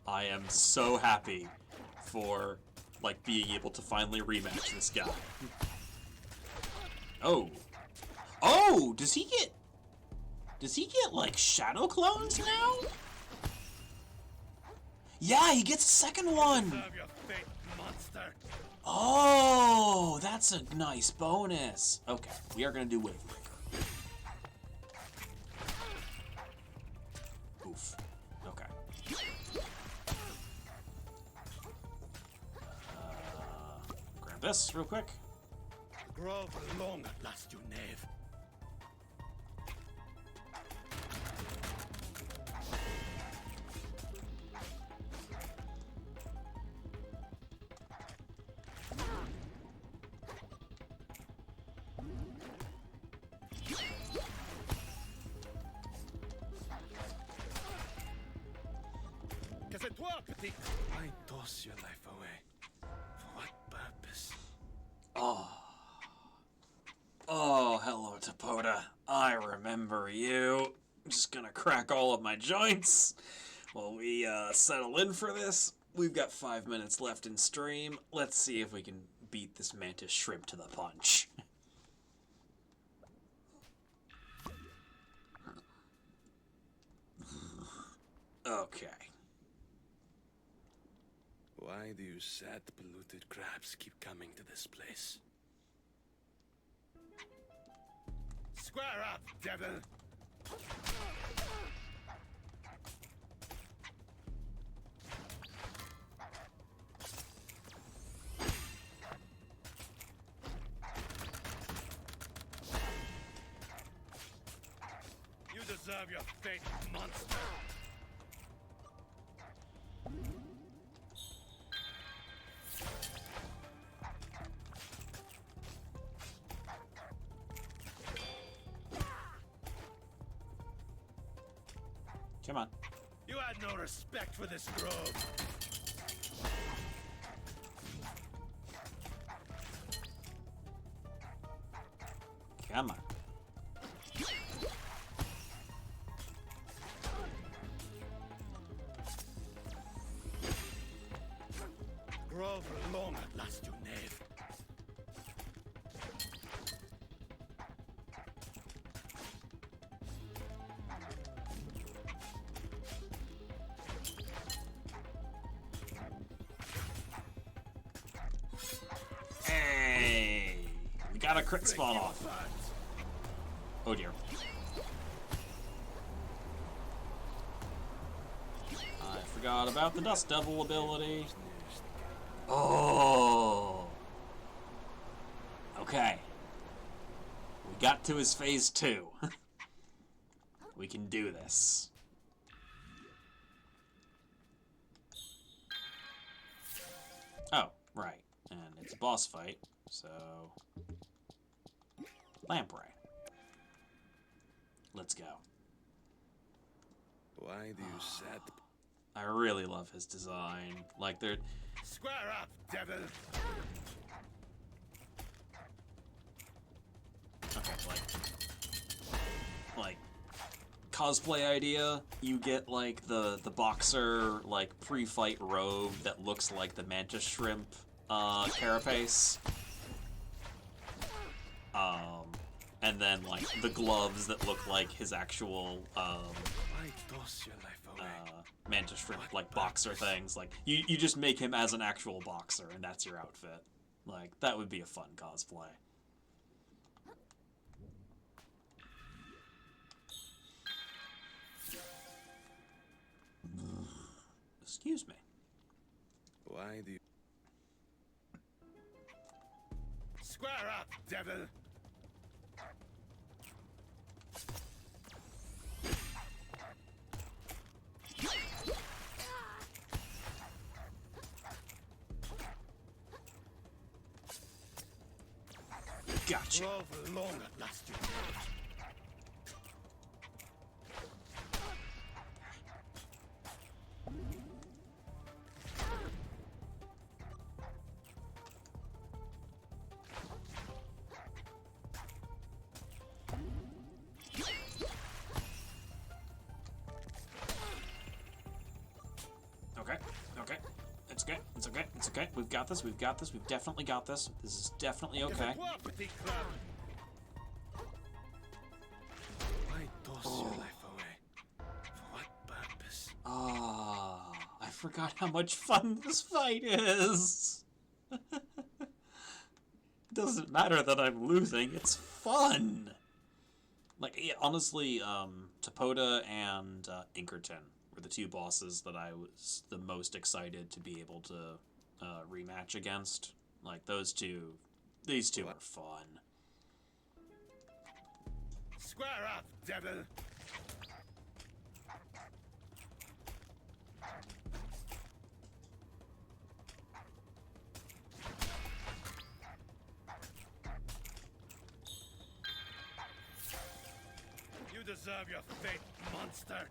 I am so happy for, like, being able to finally rematch this guy. Oh. Oh, does he get, like, shadow clones now? Yeah, he gets a second one! Serve your fate, monster. Oh, that's a nice bonus. Okay, we are gonna do Wavebreaker. Oof. Okay. Grab this real quick. Grove long at last, you knave. Why toss your life away? For what purpose? Oh, hello, Topoda. I remember you. I'm just gonna crack all of my joints while we settle in for this. We've got 5 minutes left in stream. Let's see if we can beat this mantis shrimp to the punch. Okay. Why do you sad, polluted crabs keep coming to this place? Square up, devil! You deserve your fate, monster! Come on. You had no respect for this grove. Come on. Grove long at last, you knave. Hey! We got a crit spawn off. Oh dear. I forgot about the Dust Devil ability. Oh! Okay. We got to his phase 2. We can do this. Oh, right. And it's a boss fight, so... Lamprey. Let's go. Why do you sad? I really love his design. Like, they're... Square up, devil! Okay, like cosplay idea, you get like the boxer like pre-fight robe that looks like the mantis shrimp carapace. And then like the gloves that look like his actual Why toss your life away? mantis shrimp like boxer things. Like you just make him as an actual boxer and that's your outfit. Like that would be a fun cosplay. Excuse me. Why do you... Square up, devil! Gotcha. Grove long at last, you knave. Okay. It's okay. It's okay. It's okay. We've got this. We've got this. We've definitely got this. This is definitely okay. Why toss your life away? For what purpose? Ah, I forgot how much fun this fight is. Doesn't matter that I'm losing. It's fun. Like, yeah, honestly, Topoda and Inkerton were the two bosses that I was the most excited to be able to rematch against. Like, these two are fun. Square up, devil! You deserve your fate, monster!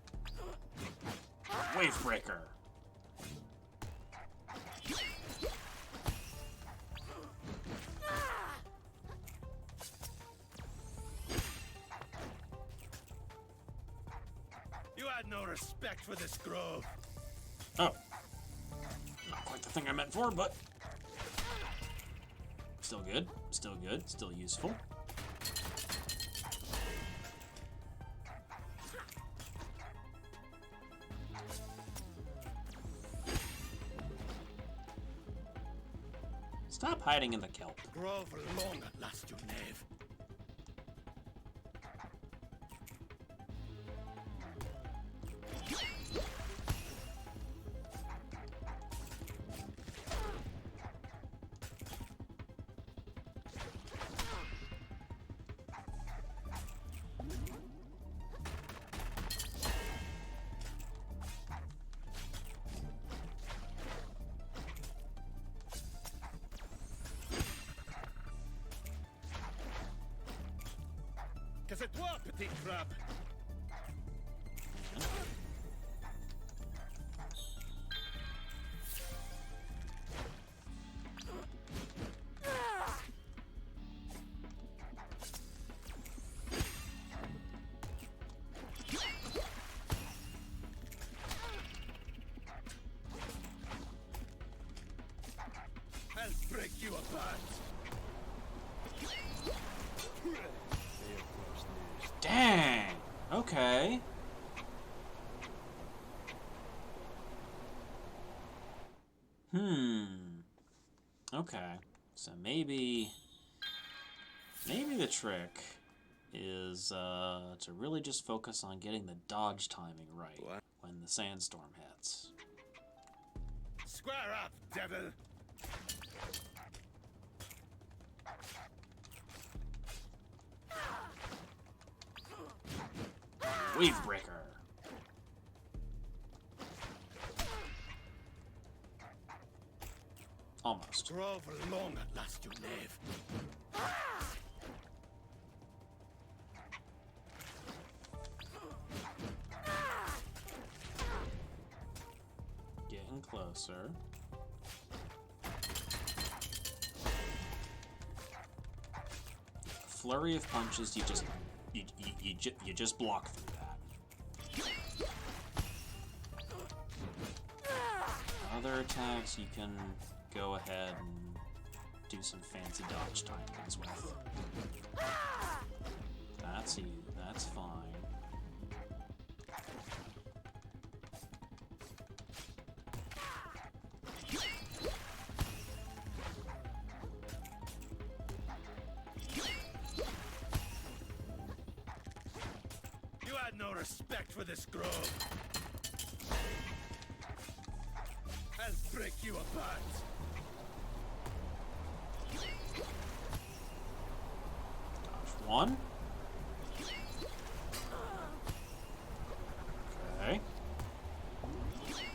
Wavebreaker. You had no respect for this grove. Oh. Not quite the thing I meant for, but... Still good. Still good. Still useful. Stop hiding in the kelp. Grove long at last, you knave. Que c'est toi, petit crabe? I'll break you apart. Dang! Okay. Okay. So maybe the trick is to really just focus on getting the dodge timing right when the sandstorm hits. Square up, devil! Wave breaker. Almost. Grove long at last, you knave. Getting closer. Flurry of punches, you just block through that. Other attacks you can go ahead and do some fancy dodge timings with. That's you, that's fine. You had no respect for this grove. I'll break you apart. Dodge one. Okay.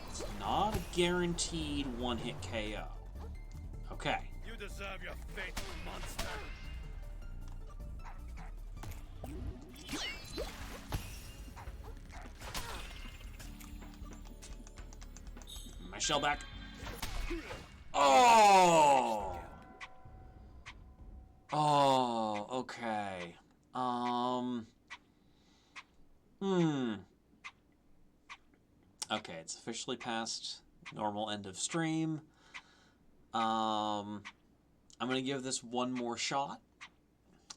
It's not a guaranteed one-hit KO. Okay. You deserve your fate, monster. My shell back. Oh! Oh, okay. Okay, it's officially past normal end of stream. I'm gonna give this one more shot,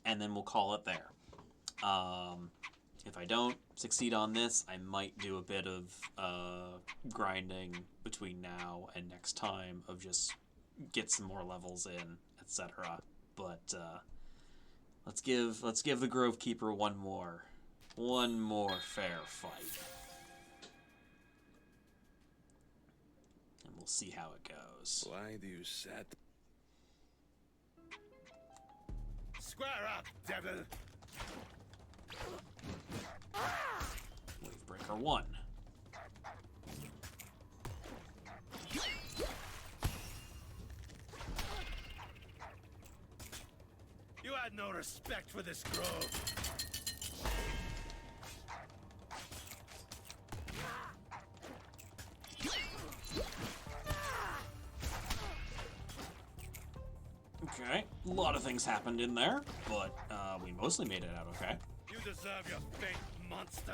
and then we'll call it there. If I don't succeed on this, I might do a bit of grinding between now and next time of just get some more levels in, etc. But let's give the Grove Keeper one more fair fight, and we'll see how it goes. Why do you set? Square up, devil! Wave Breaker 1. You had no respect for this grove. Okay, a lot of things happened in there, but we mostly made it out okay. You deserve your fate, monster.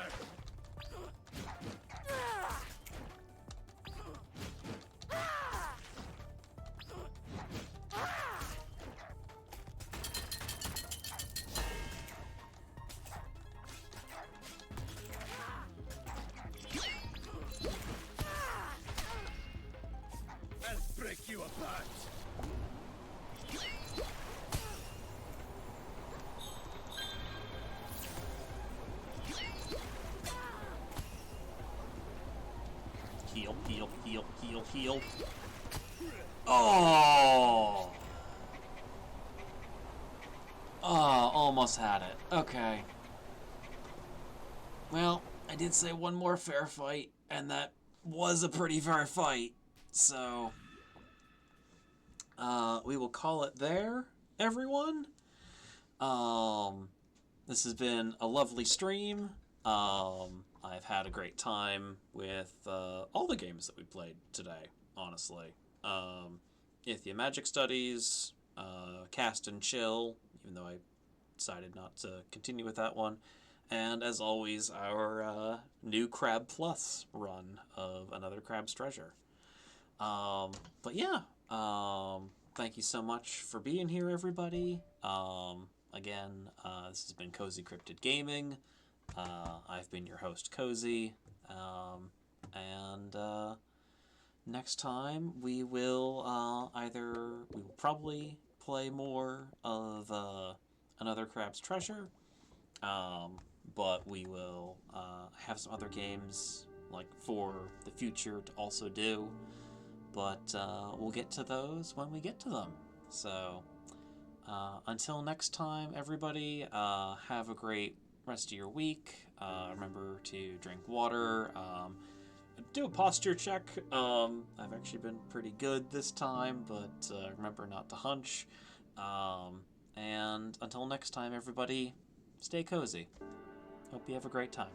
I'll break you apart. Heal, heal, heal, heal, heal. Oh! Oh, almost had it. Okay. Well, I did say one more fair fight, and that was a pretty fair fight. So, we will call it there, everyone. This has been a lovely stream. I've had a great time with all the games that we played today, honestly. Ithya Magic Studies, Cast and Chill, even though I decided not to continue with that one. And as always, our new Crab Plus run of Another Crab's Treasure. But yeah, thank you so much for being here, everybody. Again, this has been Cozy Cryptid Gaming. I've been your host, Cozy. And next time we will we will probably play more of Another Crab's Treasure. But we will have some other games like for the future to also do. But we'll get to those when we get to them. So until next time, everybody, have a great rest of your week. Remember to drink water. Do a posture check. I've actually been pretty good this time, but remember not to hunch. And until next time, everybody, stay cozy. Hope you have a great time.